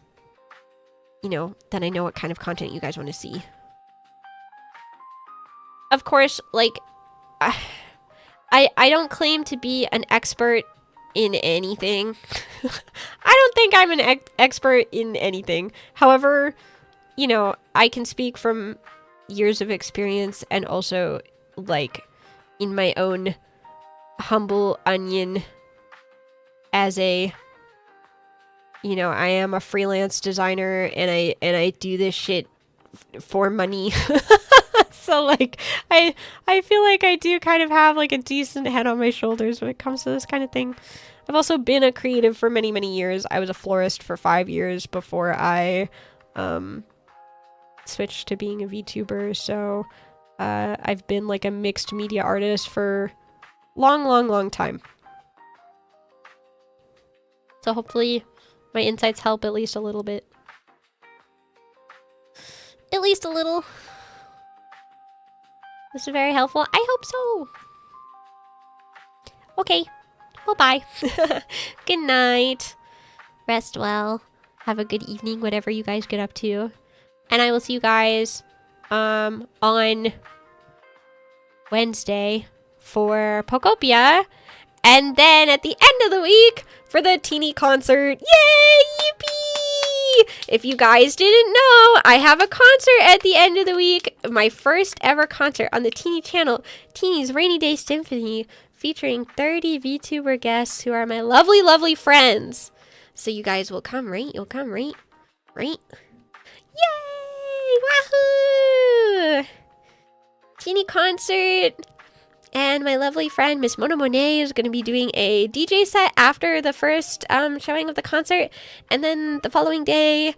you know, then I know what kind of content you guys want to see. Of course, like, I don't claim to be an expert in anything. I don't think I'm an expert in anything. However, you know, I can speak from years of experience and also, like, in my own humble onion as a, you know, I am a freelance designer and I do this shit for money. So like I feel like I do kind of have like a decent head on my shoulders when it comes to this kind of thing. I've also been a creative for many, many years. I was a florist for 5 years before I switched to being a VTuber. So I've been like a mixed media artist for long time. So hopefully my insights help at least a little bit. At least a little. This is very helpful. I hope so. Okay. Well, bye. Good night. Rest well. Have a good evening, whatever you guys get up to. And I will see you guys on Wednesday for Pokopia. And then at the end of the week for the teeny concert. Yay! Yippee! If you guys didn't know, I have a concert at the end of the week. My first ever concert on the Teeny channel, Teeny's Rainy Day Symphony, featuring 30 VTuber guests who are my lovely, lovely friends. So you guys will come, right? You'll come, right? Right? Yay! Wahoo! Teeny concert. And my lovely friend, Miss Mona Monet, is going to be doing a DJ set after the first showing of the concert. And then the following day,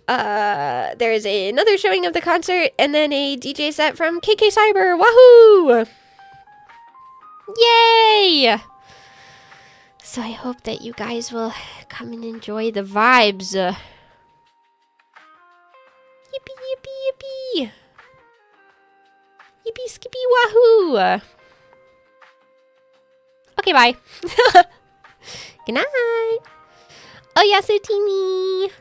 there's another showing of the concert. And then a DJ set from KK Cyber. Wahoo! Yay! So I hope that you guys will come and enjoy the vibes. Yippee, yippee, yippee. Yippee, skippy, wahoo! Okay, bye. Good night. Oh, yeah, so teeny.